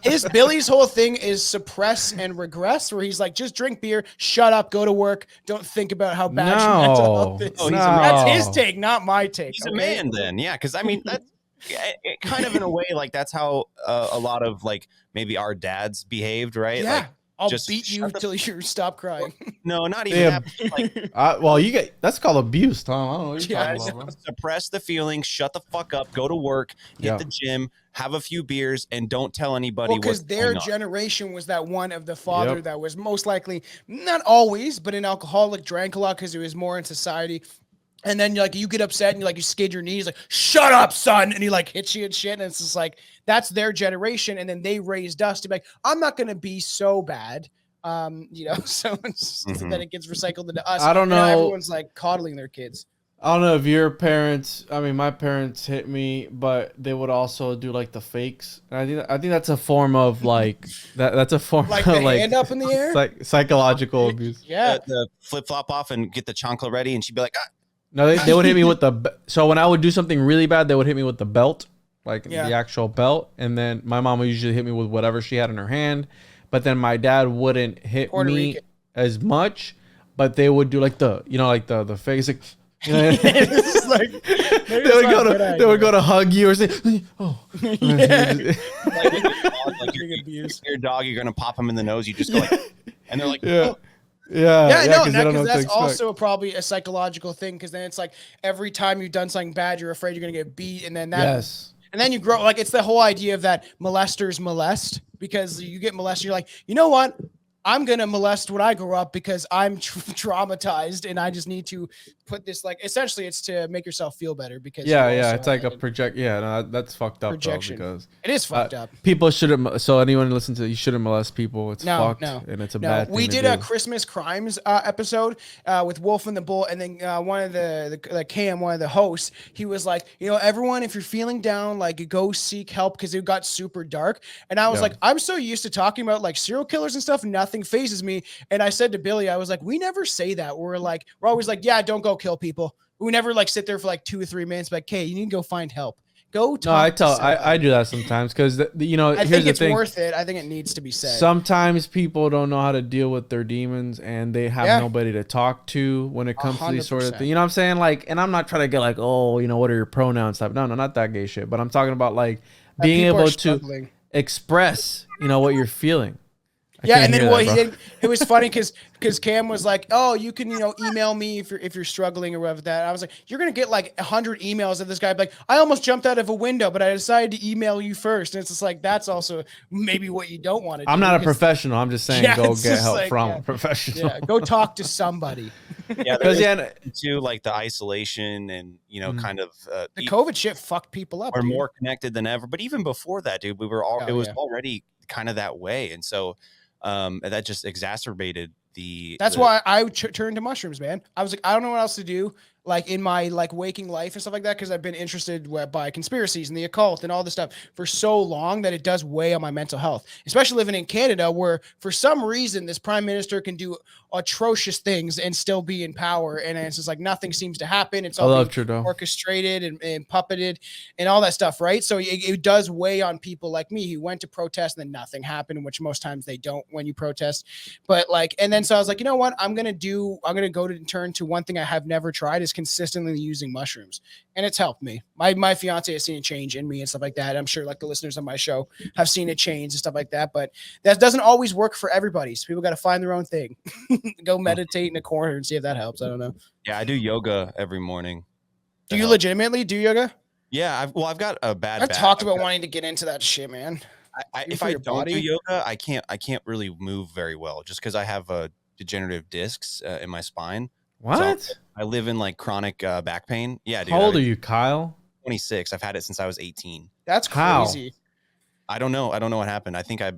His Billy's whole thing is suppress and regress, where he's like, just drink beer, shut up, go to work. Don't think about how bad your mental health is. That's his take, not my take. He's a man then. Yeah, because I mean that's it kind of in a way like that's how a lot of like maybe our dads behaved, right? Yeah, like, I'll beat you until you stop crying. No, not even that. Like, well, that's called abuse, Tom. I don't know what you're talking about, bro. Suppress the feelings, shut the fuck up, go to work, hit the gym, have a few beers, and don't tell anybody. Well, because their generation was that one of the father that was most likely, not always, but an alcoholic, drank a lot because he was more in society. And then you get upset and you skid your knees, like, shut up, son. And he like hits you and shit. And it's just like, that's their generation. And then they raised us to be like, I'm not going to be so bad. So then it gets recycled into us. I don't know. Everyone's like coddling their kids. I don't know if your parents, I mean, my parents hit me, but they would also do like the fakes. And I think that's a form of like, that's a form like of the like hand up in the air? Psychological abuse. Yeah. The flip flop off and get the chancla ready. And she'd be like, ah. No, they would hit me with so when I would do something really bad, they would hit me with the belt, like the actual belt. And then my mom would usually hit me with whatever she had in her hand. But then my dad wouldn't hit me as much, but they would do like the face. Like, they would go to hug you or say, oh. Like your dog, you're going to pop him in the nose. You just go like, and they're like, oh. Because that's also probably a psychological thing. Because then it's like every time you've done something bad, you're afraid you're gonna get beat, and then and then you grow like it's the whole idea of that molesters molest, because you get molested. You're like, you know what? I'm gonna molest when I grow up because I'm traumatized, and I just need to put this like essentially it's to make yourself feel better because it's like a project. Yeah, no, that's fucked up projection. Though, because it is fucked up. People shouldn't. So anyone listen to you shouldn't molest people. It's fucked, and it's a bad thing. We did a Christmas crimes episode with Wolf and the Bull, and then one of the Cam, one of the hosts, he was like, everyone, if you're feeling down, like go seek help because it got super dark. And I was like, I'm so used to talking about like serial killers and stuff, nothing phases me. And I said to Billy, I was like, we never say that. We're always like, yeah, don't go kill people. We never like sit there for like 2 or 3 minutes, like, hey, you need to go find help. Go talk. No, I do that sometimes because I here's think the it's thing. worth it. I think it needs to be said. Sometimes people don't know how to deal with their demons, and they have nobody to talk to when it comes to these sort of things. You know what I'm saying? Like, and I'm not trying to get like, oh, what are your pronouns type? No, not that gay shit. But I'm talking about like being able to express, what you're feeling. Yeah, can't and then hear what that, he bro. did, it was funny because Cam was like, "Oh, you can email me if you're struggling or whatever that." I was like, "You're gonna get like 100 emails of this guy like I almost jumped out of a window, but I decided to email you first." And it's just like that's also maybe what you don't want to do. I'm not a 'cause- professional. I'm just saying, Yeah, go it's get just help like, from yeah. a professional. Yeah, go talk to somebody. Yeah, Because there's too like the isolation and kind of The COVID shit fucked people up. we're Dude. more connected than ever. But even before that, dude, we were all Oh, it was yeah. already kind of that way, and so that just exacerbated the. That's why I turned to mushrooms, man. I was like, I don't know what else to do, like in my like waking life and stuff like that, because I've been interested by conspiracies and the occult and all this stuff for so long that it does weigh on my mental health. Especially living in Canada, where for some reason this prime minister can do atrocious things and still be in power, and it's just like nothing seems to happen. It's I all love being Trudeau. orchestrated and puppeted and all that stuff, right? So it does weigh on people like me who went to protest and then nothing happened, which most times they don't when you protest. But like, and then so I was like, you know what? I'm gonna go to turn to one thing I have never tried is consistently using mushrooms, and it's helped me. My fiance has seen a change in me and stuff like that. I'm sure like the listeners on my show have seen a change and stuff like that. But that doesn't always work for everybody. So people got to find their own thing. Go meditate in a corner and see if that helps. I don't know. Yeah, I do yoga every morning. Do you legitimately do yoga? Yeah, I've got a bad. I've back. talked about wanting to get into that shit, man. If for I your don't do body? yoga, I can't really move very well just because I have degenerative discs in my spine. What? So I live in like chronic back pain. Yeah, dude. How old are you, Kyle? 26. I've had it since I was 18. That's How? crazy. I don't know what happened. I think I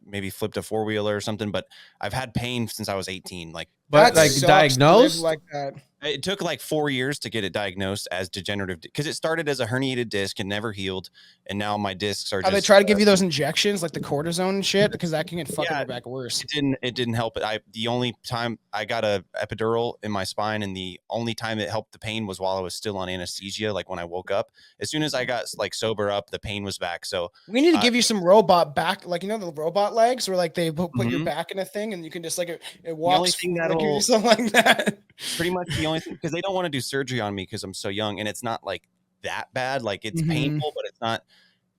maybe flipped a four-wheeler or something, but I've had pain since I was 18. Like, But That like sucks to live diagnosed? like that. it took like 4 years to get it diagnosed as degenerative because it started as a herniated disc and never healed, and now my discs are How they just. try to give you those injections like the cortisone and shit because that can get fucking Yeah. your back worse. It didn't help it. The only time I got a epidural in my spine, and the only time it helped the pain was while I was still on anesthesia. Like when I woke up, as soon as I got like sober up, the pain was back. So We need to give you some robot back, like the robot legs, where like they put your Mhm. back in a thing and you can just like it walks. thing Like, give you that'll- something like that. pretty much the only thing, because they don't want to do surgery on me because I'm so young, and it's not like that bad. Like it's Mhm. painful, but it's not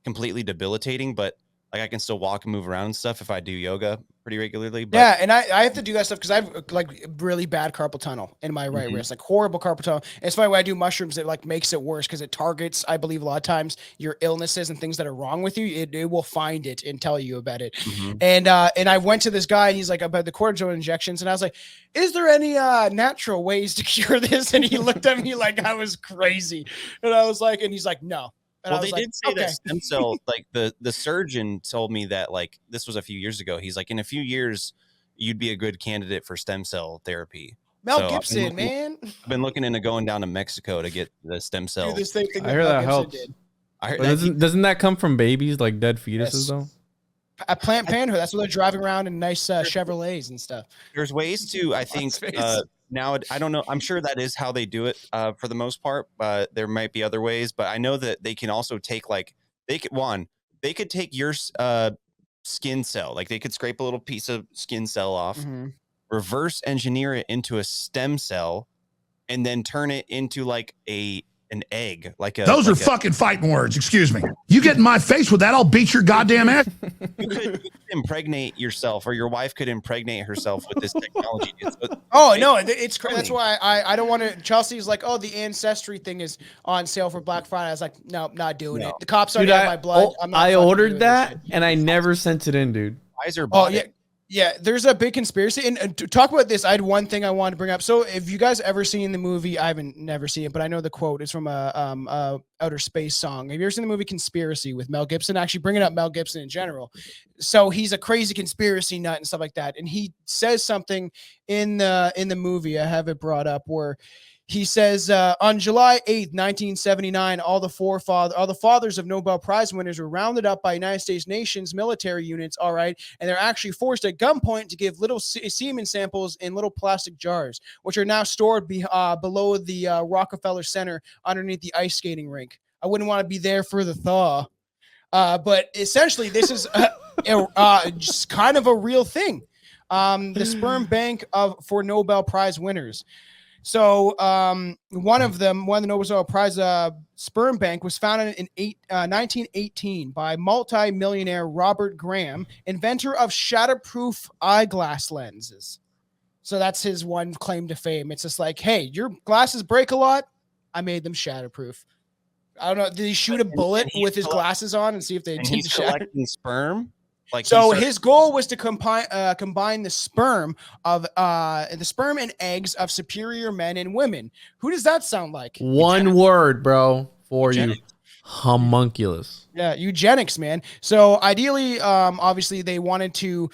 completely debilitating. But like I can still walk and move around and stuff if I do yoga pretty regularly. But Yeah, and I have to do that stuff because I have like really bad carpal tunnel in my right Mhm. wrist, like horrible carpal tunnel. And it's funny when I do mushrooms, it like makes it worse because it targets, I believe, a lot of times your illnesses and things that are wrong with you. It will find it and tell you about it. Mhm. And I went to this guy and he's like about the cortisone injections, and I was like, "Is there any natural ways to cure this?" And he looked at me like I was crazy, and I was like, and he's like, "No." And Well, I they was like, did say okay. that stem cell, like the surgeon told me that like this was a few years ago. He's like, in a few years, you'd be a good candidate for stem cell therapy. Mel So I've been Gibson, looking- man, I've been looking into going down to Mexico to get the stem do cell. the same thing I that hear Mel that Gibson helps. did. I heard But that doesn't that come from babies, like dead fetuses, Yes. though? At Plant Parenthood, that's what they're driving around in nice Chevrolets and stuff. there's ways to, I think, face. now I don't know. I'm sure that is how they do it for the most part, but there might be other ways. But I know that they can also take like they could take your skin cell, like they could scrape a little piece of skin cell off, Mhm. reverse engineer it into a stem cell, and then turn it into like an egg, like a. Those like are fucking fighting words. Excuse me. You get in my face with that, I'll beat your goddamn ass. You could impregnate yourself, or your wife could impregnate herself with this technology. Oh no, it's crazy. That's why I don't want to. Chelsea's like, oh, the ancestry thing is on sale for Black Friday. I was like, no, not doing it. The cops already Dude, have my blood. I'm not I fucking ordered doing that this shit. and I never sent it in, dude. Pfizer Oh bought yeah. it. Yeah, there's a big conspiracy. And to talk about this, I had one thing I wanted to bring up. So, if you guys ever seen the movie, I haven't never seen it, but I know the quote is from a outer space song. Have you ever seen the movie Conspiracy with Mel Gibson? Actually, bringing up Mel Gibson in general. So he's a crazy conspiracy nut and stuff like that. And he says something in the movie. I have it brought up where he says, on July 8th, 1979, all the fathers of Nobel Prize winners were rounded up by United States nations military units, all right, and they're actually forced at gunpoint to give little semen samples in little plastic jars, which are now stored below the Rockefeller Center underneath the ice skating rink. I wouldn't want to be there for the thaw. But essentially, this is just kind of a real thing. The sperm bank for Nobel Prize winners. So one of the Nobel Prize sperm bank was founded in 1918 by multi-millionaire Robert Graham, inventor of shatterproof eyeglass lenses. So that's his one claim to fame. It's just like, hey, your glasses break a lot. I made them shatterproof. I don't know. Did he shoot a bullet with his glasses on and see if they And didn't he's shatter? collecting sperm. Like So his goal was to combine the sperm and eggs of superior men and women. Who does that sound like? One word, bro, for you. Eugenics. Homunculus. Yeah, eugenics, man. So ideally, obviously, they wanted to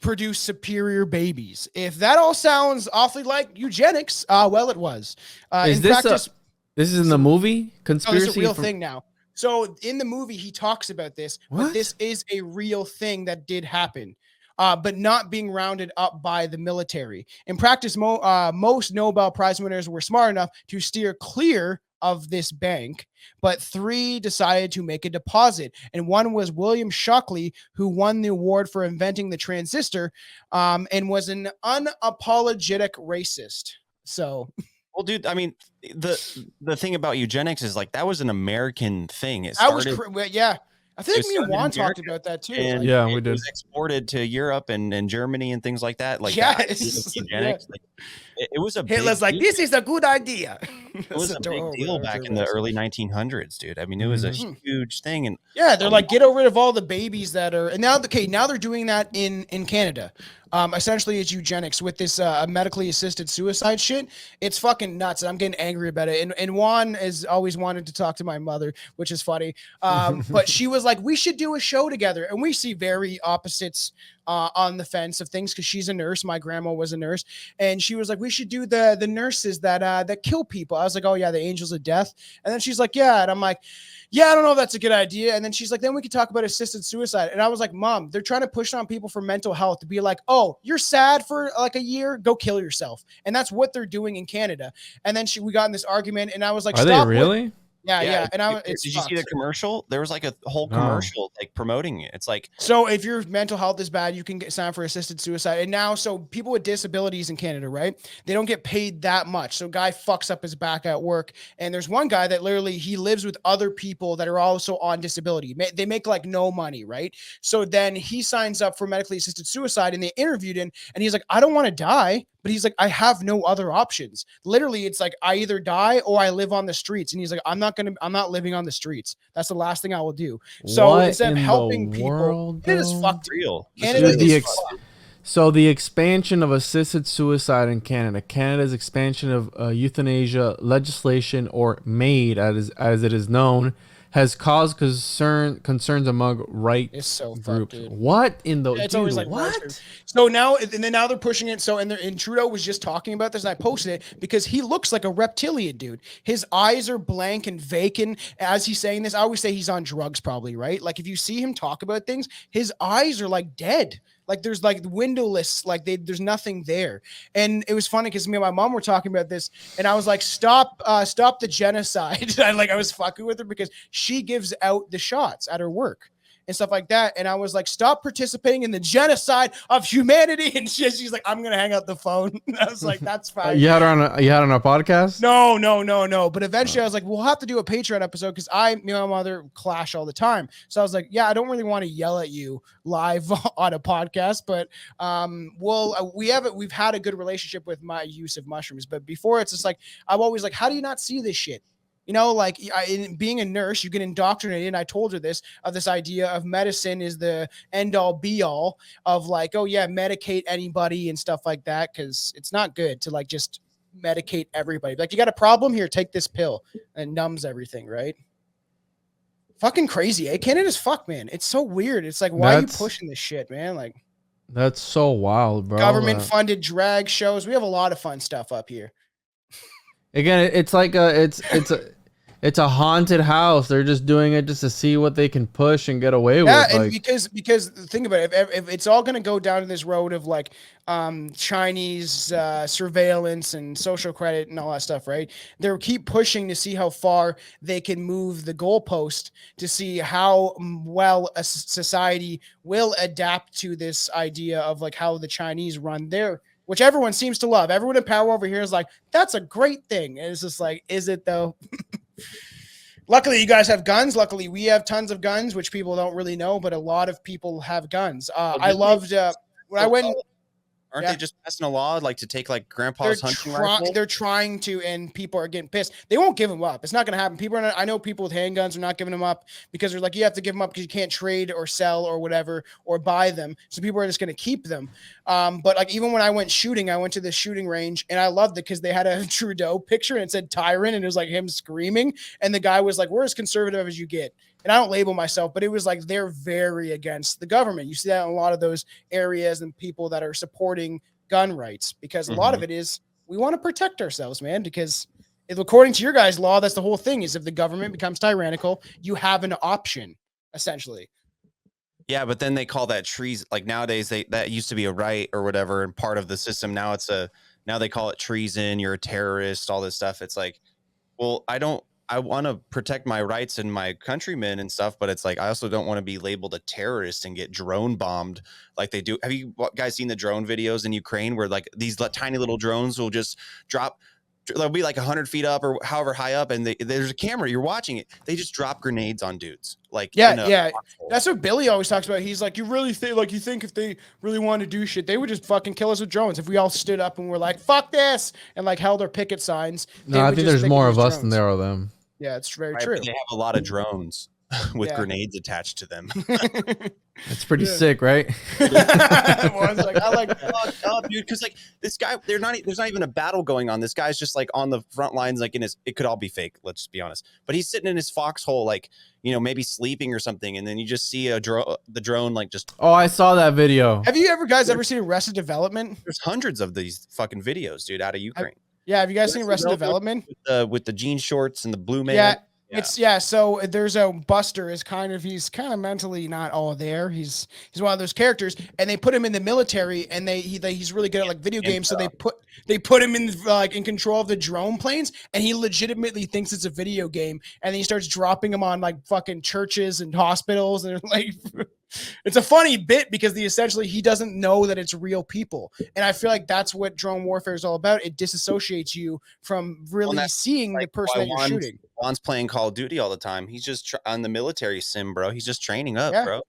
produce superior babies. If that all sounds awfully like eugenics, well, it was. Is in this practice, this is in the movie no, conspiracy? this is a real thing now. So in the movie, he talks about this, but What? this is a real thing that did happen, but not being rounded up by the military. In practice, most Nobel Prize winners were smart enough to steer clear of this bank, but 3 decided to make a deposit. And one was William Shockley, who won the award for inventing the transistor, and was an unapologetic racist. So... Well, dude, I mean, the thing about eugenics is like that was an American thing. It That was started, yeah. I think it me and started in Juan talked America, about that too. and Like, Yeah, we it did. was exported to Europe and Germany and things like that. Like Yes. that idea of eugenics, like, it was a Hitler's big like, deal. this is a good idea. It was a big deal back in the early 1900s, dude. I mean, it was a huge thing, and Yeah, they're like, get rid of all the babies that are, and now, okay, now they're doing that in Canada. Essentially, it's eugenics with this medically assisted suicide shit. It's fucking nuts. I'm getting angry about it. And Juan has always wanted to talk to my mother, which is funny. But she was like, we should do a show together. And we see very opposites on the fence of things because she's a nurse. My grandma was a nurse, and she was like, we should do the nurses that kill people. I was like, oh yeah, the angels of death. And then she's like, yeah, and I'm like, yeah, I don't know if that's a good idea. And then she's like, then we could talk about assisted suicide. And I was like, Mom, they're trying to push on people for mental health to be like, oh, you're sad for like a year, go kill yourself. And that's what they're doing in Canada. And then we got in this argument, and I was like, Are stop. they really? Yeah. And did you see the commercial? There was like a whole No. commercial like promoting it. It's like, So if your mental health is bad, you can get signed for assisted suicide. And now, so people with disabilities in Canada, right? They don't get paid that much. So guy fucks up his back at work. And there's one guy that literally, he lives with other people that are also on disability. They make like no money, right? So then he signs up for medically assisted suicide, and they interviewed him, and he's like, I don't want to die. But he's like, I have no other options. Literally, it's like, I either die or I live on the streets. And he's like, I'm not living on the streets. That's the last thing I will do. So What instead of in helping the people, world, it is though? fucked. real. This Canada is Dude, is real. so the expansion of assisted suicide in Canada, Canada's expansion of euthanasia legislation, or MAID as it is known, has caused concerns among It's so fucked, groups. dude. What in the? Yeah, it's dude, always like what? right. So now, and then now they're pushing it. So and Trudeau was just talking about this, and I posted it because he looks like a reptilian, dude. His eyes are blank and vacant as he's saying this. I always say he's on drugs, probably, right? Like if you see him talk about things, his eyes are like dead. Like there's like windowless, like there's nothing there. And it was funny because me and my mom were talking about this, and I was like, stop the genocide. I was fucking with her because she gives out the shots at her work and stuff like that. And I was like, stop participating in the genocide of humanity. And she's like, I'm gonna hang up the phone. I was like, that's fine. You had her on a podcast? No. But eventually I was like, we'll have to do a Patreon episode because me and my mother clash all the time. So I was like, yeah, I don't really want to yell at you live on a podcast, but we've had a good relationship with my use of mushrooms. But before, it's just like, I'm always like, how do you not see this shit? You know, like in being a nurse, you get indoctrinated. And I told her this idea of medicine is the end all be all of like, oh yeah, medicate anybody and stuff like that. Cause it's not good to like just medicate everybody. Like you got a problem here, take this pill, and it numbs everything. Right. Fucking crazy. Eh? Canada's fuck, man. It's so weird. It's like, why are you pushing this shit, man? Like That's so wild, bro. government funded drag shows. We have a lot of fun stuff up here. Again, it's like it's a haunted house. They're just doing it just to see what they can push and get away with. Yeah, and Like, because think about it, if it's all going to go down to this road of like Chinese surveillance and social credit and all that stuff, right? They'll keep pushing to see how far they can move the goalpost to see how well a society will adapt to this idea of like how the Chinese run their which everyone seems to love. Everyone in power over here is like, that's a great thing. And it's just like, is it though? Luckily, you guys have guns. Luckily, we have tons of guns, which people don't really know, but a lot of people have guns. I loved when I went. Aren't they just passing a law like to take like grandpa's hunting rifle? They're trying to, and people are getting pissed. They won't give them up. It's not going to happen. People are not, I know people with handguns are not giving them up because they're like, you have to give them up because you can't trade or sell or whatever or buy them. So people are just going to keep them. But like even when I went shooting, I went to the shooting range and I loved it because they had a Trudeau picture and it said tyrant and it was like him screaming. And the guy was like, we're as conservative as you get. And I don't label myself, but it was like they're very against the government. You see that in a lot of those areas and people that are supporting gun rights because a lot of it is we want to protect ourselves, man, because if, according to your guys' law, that's the whole thing is if the government becomes tyrannical, you have an option essentially. Yeah, but then they call that treason. Like nowadays, that used to be a right or whatever and part of the system. Now now they call it treason. You're a terrorist, all this stuff. It's like, well, I want to protect my rights and my countrymen and stuff, but it's like I also don't want to be labeled a terrorist and get drone bombed like they do. Have you guys seen the drone videos in Ukraine where like these tiny little drones will just drop? They'll be like 100 feet up or however high up, and there's a camera. You're watching it. They just drop grenades on dudes. Like yeah. That's what Billy always talks about. He's like, you really think if they really want to do shit, they would just fucking kill us with drones. If we all stood up and were like, fuck this, and like held our picket signs. No, I think there's more of us than there are them. Yeah, it's very true. They have a lot of drones with grenades attached to them. It's pretty sick, right? I like dude, because like this guy, there's not even a battle going on. This guy's just like on the front lines, like it could all be fake. Let's just be honest. But he's sitting in his foxhole, like maybe sleeping or something, and then you just see the drone like just. Oh, I saw that video. Have you ever seen Arrested Development? There's hundreds of these fucking videos, dude, out of Ukraine. Yeah, have you guys seen Arrested Development? With the jean shorts and the blue man. Yeah. So there's a Buster he's kind of mentally not all there. He's one of those characters, and they put him in the military, and he's really good at like video games. So they put him in like in control of the drone planes, and he legitimately thinks it's a video game, and then he starts dropping them on like fucking churches and hospitals, and like. It's a funny bit because essentially he doesn't know that it's real people. And I feel like that's what drone warfare is all about. It disassociates you from really seeing the person that you're shooting. Juan's playing Call of Duty all the time. He's just on the military sim, bro. He's just training up, bro.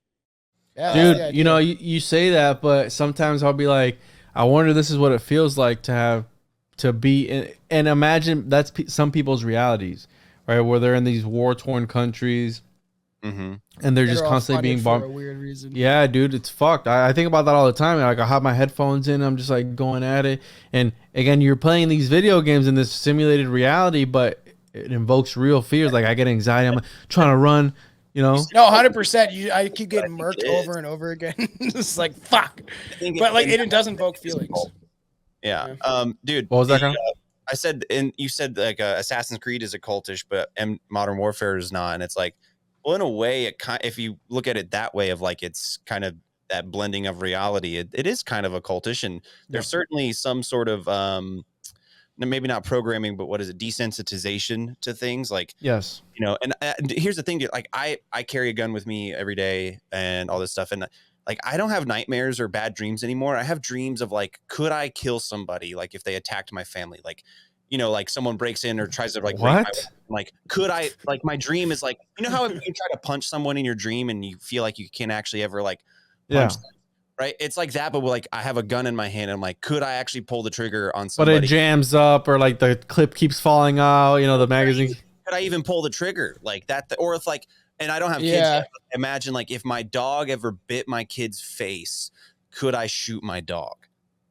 Yeah, dude, you say that, but sometimes I'll be like, I wonder this is what it feels like to be in, and imagine that's some people's realities, right? Where they're in these war-torn countries. And they're just constantly being bombed for a weird reason. Yeah, dude, it's fucked. I think about that all the time. Like I have my headphones in, I'm just like going at it. And again, you're playing these video games in this simulated reality, but it invokes real fears. Like I get anxiety. I'm trying to run, No, 100%. I keep getting murked over and over again. It's like fuck. But like it does invoke feelings. Yeah. Dude. What was that? I said, and you said like Assassin's Creed is a cultish, but Modern Warfare is not. And it's like. Well, in a way, if you look at it that way of like it's kind of that blending of reality, it is kind of a cultish, and there's certainly some sort of maybe not programming, but what is it, desensitization to things like yes, and here's the thing, like I carry a gun with me every day and all this stuff, and like I don't have nightmares or bad dreams anymore. I have dreams of like, could I kill somebody, like if they attacked my family, like like someone breaks in or tries to like like could I, like my dream is like, how if you try to punch someone in your dream and you feel like you can't actually ever like punch them, right? It's like that, but like I have a gun in my hand and I'm like, could I actually pull the trigger on somebody? But it jams up or like the clip keeps falling out, the magazine. Could I even pull the trigger like that? Or if like, and I don't have kids yet, imagine like if my dog ever bit my kid's face, could I shoot my dog?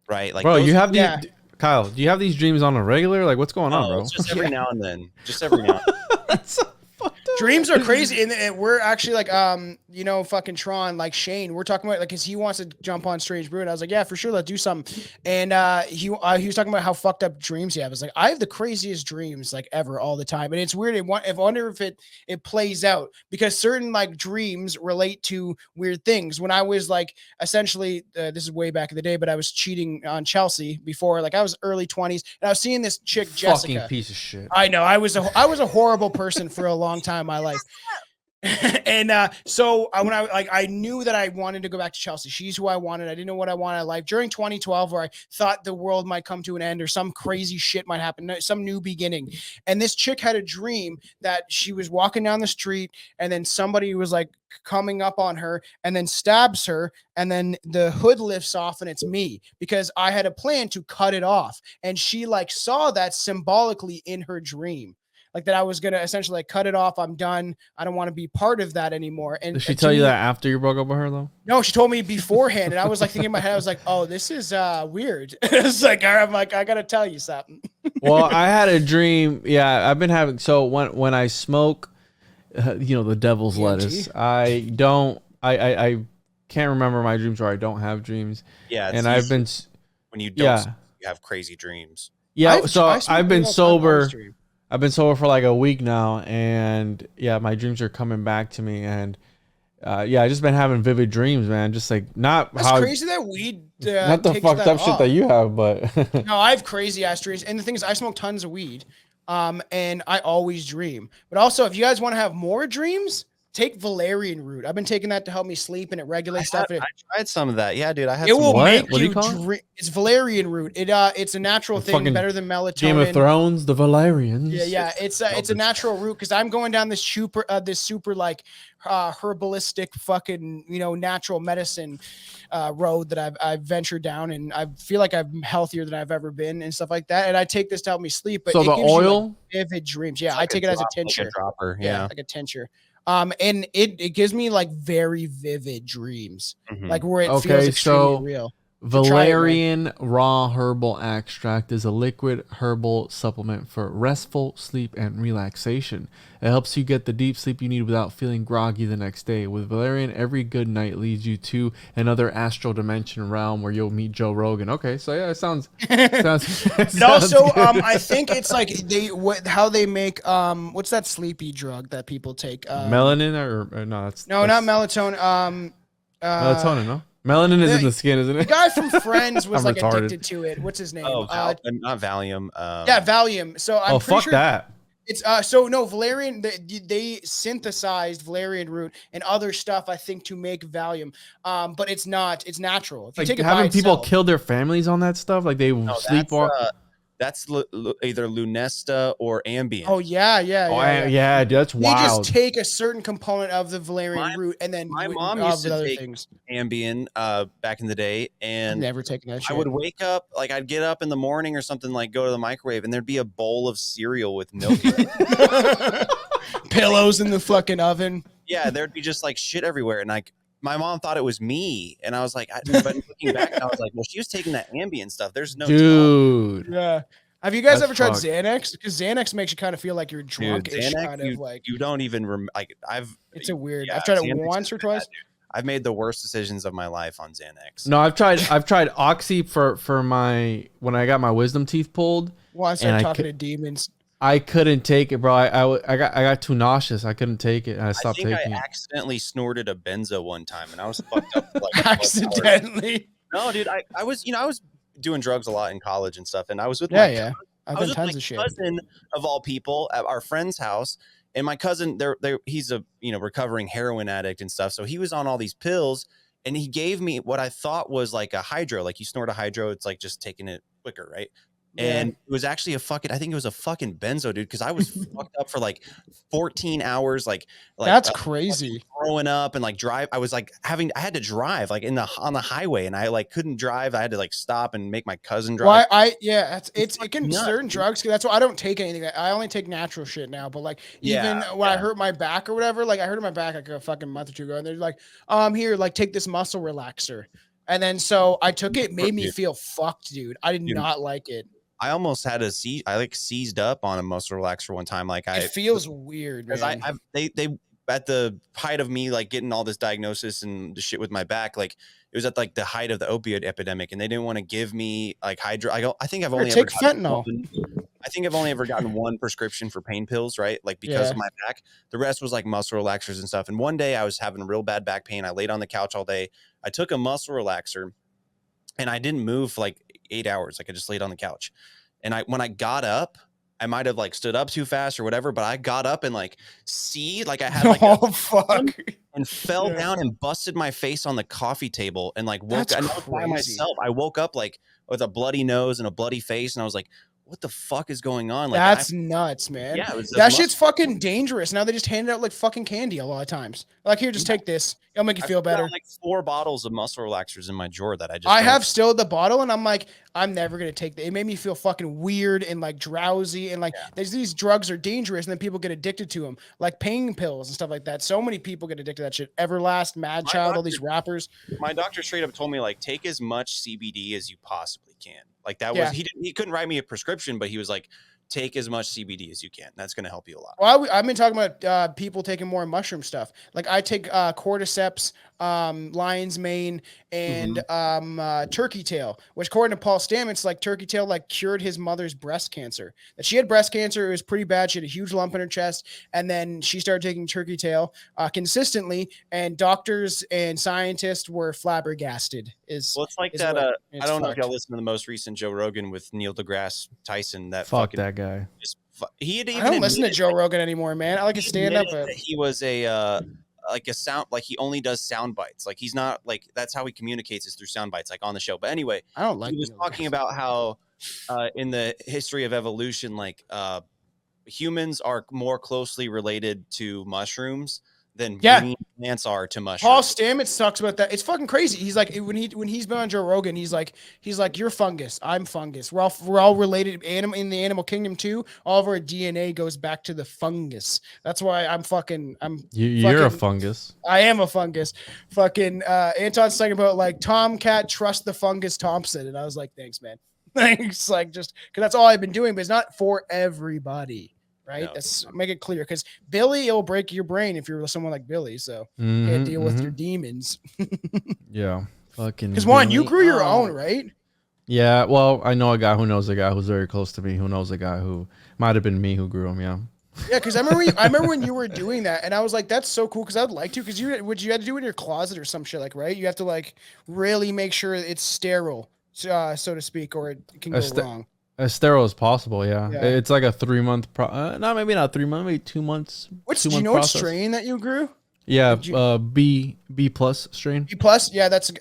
Right? Like, bro, you have the Kyle, do you have these dreams on a regular? Like, what's going on, bro? It's just every now and then. Just every now and then. That's so fucked up. Dreams are crazy, and we're actually like, fucking Tron, like Shane. We're talking about like, cause he wants to jump on Strange Brew, and I was like, yeah, for sure, let's do something. And he was talking about how fucked up dreams he has. I was like, I have the craziest dreams like ever, all the time, and it's weird. I wonder if it plays out because certain like dreams relate to weird things. When I was like, essentially, this is way back in the day, but I was cheating on Chelsea before, like I was early 20s, and I was seeing this chick, Jessica. Fucking piece of shit. I know, I was a horrible person for a long time in my life. And when I knew that I wanted to go back to Chelsea. She's who I wanted. I didn't know what I wanted in life during 2012, where I thought the world might come to an end or some crazy shit might happen, some new beginning. And this chick had a dream that she was walking down the street and then somebody was like coming up on her and then stabs her, and then the hood lifts off and it's me, because I had a plan to cut it off. And she like saw that symbolically in her dream. Like that I was going to essentially like cut it off. I'm done. I don't want to be part of that anymore. And Did she tell you that after you broke up with her though? No, she told me beforehand. And I was like thinking in my head, I was like, oh, this is weird. It's like, I'm like, I got to tell you something. Well, I had a dream. Yeah, I've been having, so when I smoke, the devil's lettuce, I can't remember my dreams, or I don't have dreams. Yeah. And I've been, when you don't, you have crazy dreams. Yeah. I've been sober. I've been sober for like a week now, and yeah, my dreams are coming back to me, and I just been having vivid dreams, man. Just like not That's how crazy that weed not the fucked up shit that you have, but no, I have crazy ass dreams. And the thing is, I smoke tons of weed, and I always dream. But also, if you guys want to have more dreams, take valerian root. I've been taking that to help me sleep, and it regulates stuff. I tried some of that. Yeah, dude. I had. It will make what do you you call dream. It's valerian root. It's a natural thing, better than melatonin. Game of Thrones, the Valerians. Yeah. It's a natural root, because I'm going down this super like herbalistic fucking natural medicine road that I've ventured down, and I feel like I'm healthier than I've ever been and stuff like that. And I take this to help me sleep. But so the oil, you, like, vivid dreams. Yeah, I take it as a tincture, like a dropper. Yeah, like a tincture. And it gives me like very vivid dreams, like where it feels extremely real. Valerian raw herbal extract is a liquid herbal supplement for restful sleep and relaxation. It helps you get the deep sleep you need without feeling groggy the next day. With valerian, every good night leads you to another astral dimension realm where you'll meet Joe Rogan. Okay, so yeah, it sounds. But also, I think it's like how they make what's that sleepy drug that people take? Melanin or no? That's not melatonin. Melatonin, no. Melanin is in the skin, isn't it? The guy from Friends was like retarded. addicted to it. What's his name? Oh, not Valium. Yeah, Valium. So I'm pretty sure that. It's valerian. They synthesized valerian root and other stuff, I think, to make Valium. But it's not. It's natural. If you take it having by people itself, kill their families on that stuff, like they sleep. That's either Lunesta or Ambien. Oh yeah. That's wild. They just take a certain component of the valerian root and then my mom used to take Ambien back in the day, and I've never taken that shit. I would wake up, like I'd get up in the morning or something, like go to the microwave, and there'd be a bowl of cereal with milk in it. Pillows in the fucking oven. Yeah, there'd be just like shit everywhere, and like my mom thought it was me, and I was like, but looking back, I was like, well, she was taking that Ambien stuff. There's no dude. Yeah. Have you guys ever tried Xanax? Because Xanax makes you kind of feel like you're drunk. You don't even It's a weird. I've tried it once or twice. I've made the worst decisions of my life on Xanax. No, I've tried Oxy for when I got my wisdom teeth pulled. Well, I started talking to demons. I couldn't take it, bro. I got too nauseous. I couldn't take it, and I stopped taking it. I accidentally snorted a benzo one time, and I was fucked up. For like accidentally? No, dude. I was doing drugs a lot in college and stuff, and I was with I've done tons of shit. Cousin of all people at our friend's house, and my cousin, he's a recovering heroin addict and stuff, so he was on all these pills, and he gave me what I thought was like a hydro. Like you snort a hydro, it's like just taking it quicker, right? And it was actually I think it was a fucking benzo, dude, because I was fucked up for like 14 hours. Like that's crazy. Throwing up and like drive. I was like I had to drive like on the highway, and I like couldn't drive. I had to like stop and make my cousin drive. Well, it can certain drugs. That's why I don't take anything. I only take natural shit now. But like even when I hurt my back or whatever, like I hurt my back like a fucking month or two ago, and they're like, here, like take this muscle relaxer. And then so I took it, made me feel fucked, dude. I did not like it. I almost had I like seized up on a muscle relaxer one time. Like it feels weird, man. They at the height of me like getting all this diagnosis and the shit with my back, like it was at like the height of the opioid epidemic, and they didn't want to give me like hydro. I think I've only take fentanyl. I think I've only ever gotten one prescription for pain pills, right? Like because of my back. The rest was like muscle relaxers and stuff. And one day I was having real bad back pain. I laid on the couch all day. I took a muscle relaxer, and I didn't move for like 8 hours. Like I just laid on the couch. And when I got up, I might have like stood up too fast or whatever, but I got up and like like I had like a Oh fuck! and fell Yeah. down and busted my face on the coffee table and like woke That's I was by crazy. myself. I woke up like with a bloody nose and a bloody face, and I was like, what the fuck is going on? Like That's nuts, man. yeah, it was That shit's fucking dangerous. Now they just hand it out like fucking candy a lot of times. Like, here, just take this. It'll make you feel I've got, better. like 4 bottles of muscle relaxers in my drawer that I just I don't- have still the bottle, and I'm like, I'm never gonna take that. It made me feel fucking weird and like drowsy, and like these drugs are dangerous, and then people get addicted to them, like pain pills and stuff like that. So many people get addicted to that shit. Everlast, Mad Child, all these rappers. My doctor straight up told me like take as much CBD as you possibly can. Like that Yeah. was he couldn't write me a prescription, but he was like, take as much CBD as you can. That's going to help you a lot. Well, I've been talking about people taking more mushroom stuff. Like I take cordyceps, lion's mane, and turkey tail, which according to Paul Stamets, like turkey tail like cured his mother's breast cancer. That she had breast cancer, it was pretty bad. She had a huge lump in her chest, and then she started taking turkey tail consistently, and doctors and scientists were flabbergasted. Well, it's like is that. what- I it's don't know if fucked. y'all listen to the most recent Joe Rogan with Neil deGrasse Tyson. That Fuck fucking that guy. he had even I don't listen to admitted, Joe like, Rogan anymore, man. I like his he stand up. admitted that he was a like a sound, like he only does sound bites. Like he's not like that's how he communicates is through sound bites, like on the show. But anyway, I don't like. he was Neil talking deGrasse. about how in the history of evolution, like humans are more closely related to mushrooms than Yeah. green plants are to mushrooms. Paul Stamets talks about that. It's fucking crazy. He's like when he's been on Joe Rogan, he's like you're fungus, I'm fungus. We're all related. In the animal kingdom too. All of our DNA goes back to the fungus. That's why I'm You're a fungus. I am a fungus. Fucking Anton's talking about like Tomcat trust the fungus Thompson, and I was like, thanks, man. Thanks, like just because that's all I've been doing, but it's not for everybody. Right? No. That's make it clear because Billy, it'll break your brain if you're someone like Billy. So you can't deal with your demons. Yeah. Fucking. Because Juan, you Billy. grew your own, right? Yeah. Well, I know a guy who knows a guy who's very close to me who knows a guy who might have been me who grew him. Yeah. Yeah, because I remember when you were doing that, and I was like, "That's so cool." Because I'd like to, because you had to do it in your closet or some shit, like right? You have to like really make sure it's sterile, so to speak, or it can go wrong. As sterile as possible, yeah. Yeah. It's like a 3-month maybe not 3 months, maybe 2 months. Do you know what strain that you grew? Yeah, B plus strain. B plus, yeah, that's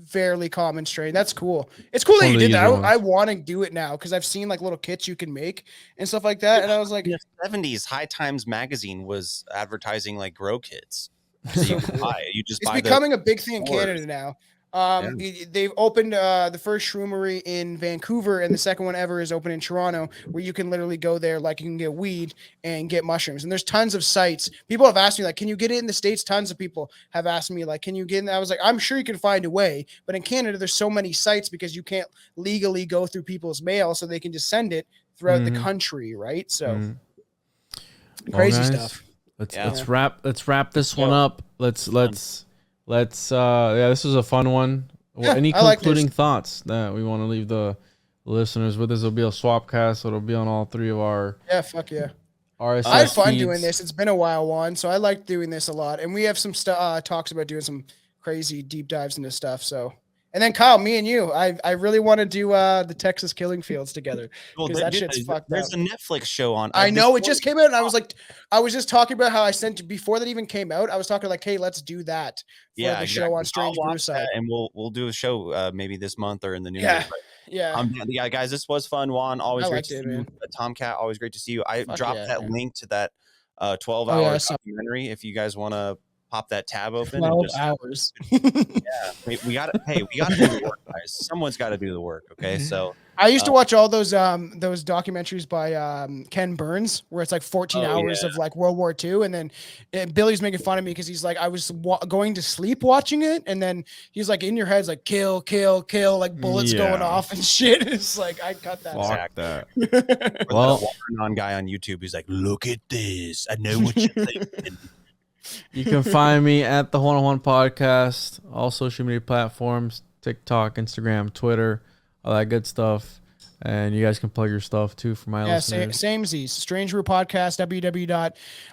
fairly common strain. That's cool. It's cool that One you of the did that. easier I ones. want to do it now because I've seen like little kits you can make and stuff like that, and I was like, In the 70s, High Times magazine was advertising like grow kits. So you could buy it. You just it's buy becoming a big thing in stores. Canada now. They've opened the first shroomery in Vancouver, and the second one ever is open in Toronto, where you can literally go there, like you can get weed and get mushrooms. And there's tons of sites. People have asked me, like, can you get it in the States? Tons of people have asked me, like, can you get in? I was like, I'm sure you can find a way, but in Canada, there's so many sites because you can't legally go through people's mail, so they can just send it throughout the country, right? So crazy guys, stuff. Let's wrap this one up. Let's this was a fun one. Yeah, Any I like concluding this. thoughts that we want to leave the listeners with? This will be a swapcast, so it'll be on all 3 of our Yeah, fuck yeah. RSS I had fun feeds. doing this. It's been a while, Juan, so I like doing this a lot. And we have some talks about doing some crazy deep dives into stuff. So, and then Kyle, me and you, I really want to do the Texas Killing Fields together because that shit's fucked There's up. a Netflix show on. I know it just came out, and I was like, I was just talking about how I sent before that even came out. I was talking like, hey, let's do that for the show on Strange I'll Brew watch Side. that, and we'll do a show maybe this month or in the new Yeah. year. But, Yeah, yeah, guys, this was fun. Juan, always I great liked to it, see you. man. Tomcat, always great to see you. I Fuck dropped yeah, that man. link to that 12-hour Oh, yeah, I saw- documentary. If you guys want to pop that tab open, 12 and just, hours. we got to. Hey, we got to do the work, guys. Someone's got to do the work. Okay, so I used to watch all those documentaries by Ken Burns, where it's like 14 hours of like World War II, and then Billy's making fun of me because he's like, I was going to sleep watching it, and then he's like, in your head's like kill, kill, kill, like bullets going off and shit. It's like I cut that. Fuck that. well, Well, non guy on YouTube, he's like, look at this. I know what you're thinking. you can find me at the One Podcast, all social media platforms, TikTok, Instagram, Twitter, all that good stuff. And you guys can plug your stuff too for my listeners. Same Z's. Strange Brew Podcast,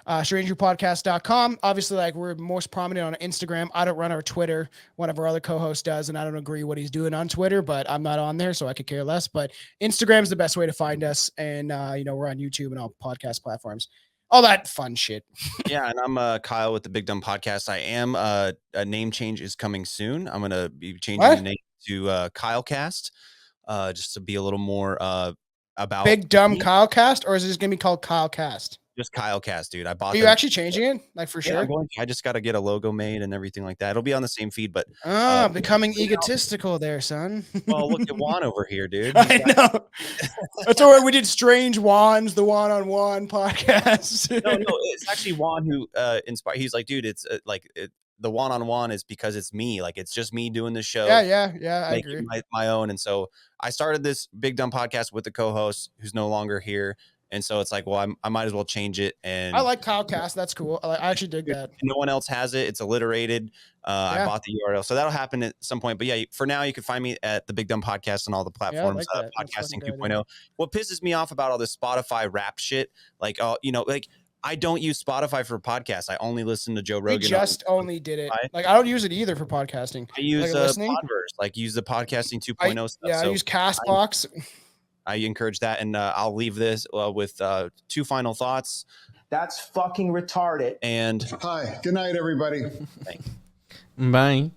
www.strangebrewpodcast.com. Obviously, like we're most prominent on Instagram. I don't run our Twitter. One of our other co-hosts does, and I don't agree what he's doing on Twitter, but I'm not on there, so I could care less. But Instagram's the best way to find us. And we're on YouTube and all podcast platforms. All that fun shit. Yeah, and I'm Kyle with the Big Dumb Podcast. I am a name change is coming soon. I'm gonna be changing the name to KyleCast. Just to be a little more about Big Dumb Kylecast, or is it just gonna be called Kylecast? Just KyleCast, dude. I bought. Are you actually changing it, like for sure? I just got to get a logo made and everything like that. It'll be on the same feed, but becoming egotistical there, son. well, look at Juan over here, dude. I know. That's all right. We did Strange Juan's the one-on-one podcast. No, it's actually Juan who inspired. He's like, dude, it's the one-on-one is because it's me. Like, it's just me doing the show. Yeah. I agree. My own. And so I started this Big Dumb Podcast with the co-host who's no longer here. And so it's like, well, I might as well change it. And I like Kylecast. That's cool. I actually dig that. No one else has it. It's alliterated. I bought the URL. So that'll happen at some point. But yeah, for now, you can find me at the Big Dumb Podcast on all the platforms, Podcasting 2.0. What pisses me off about all this Spotify rap shit, like, I don't use Spotify for podcasts. I only listen to Joe Rogan. We just only did it. Like, I don't use it either for podcasting. I use Podverse, use the Podcasting 2.0 stuff. Yeah, I use Castbox. I encourage that, and I'll leave this with two final thoughts. That's fucking retarded. And hi, good night, everybody. Thanks. Bye.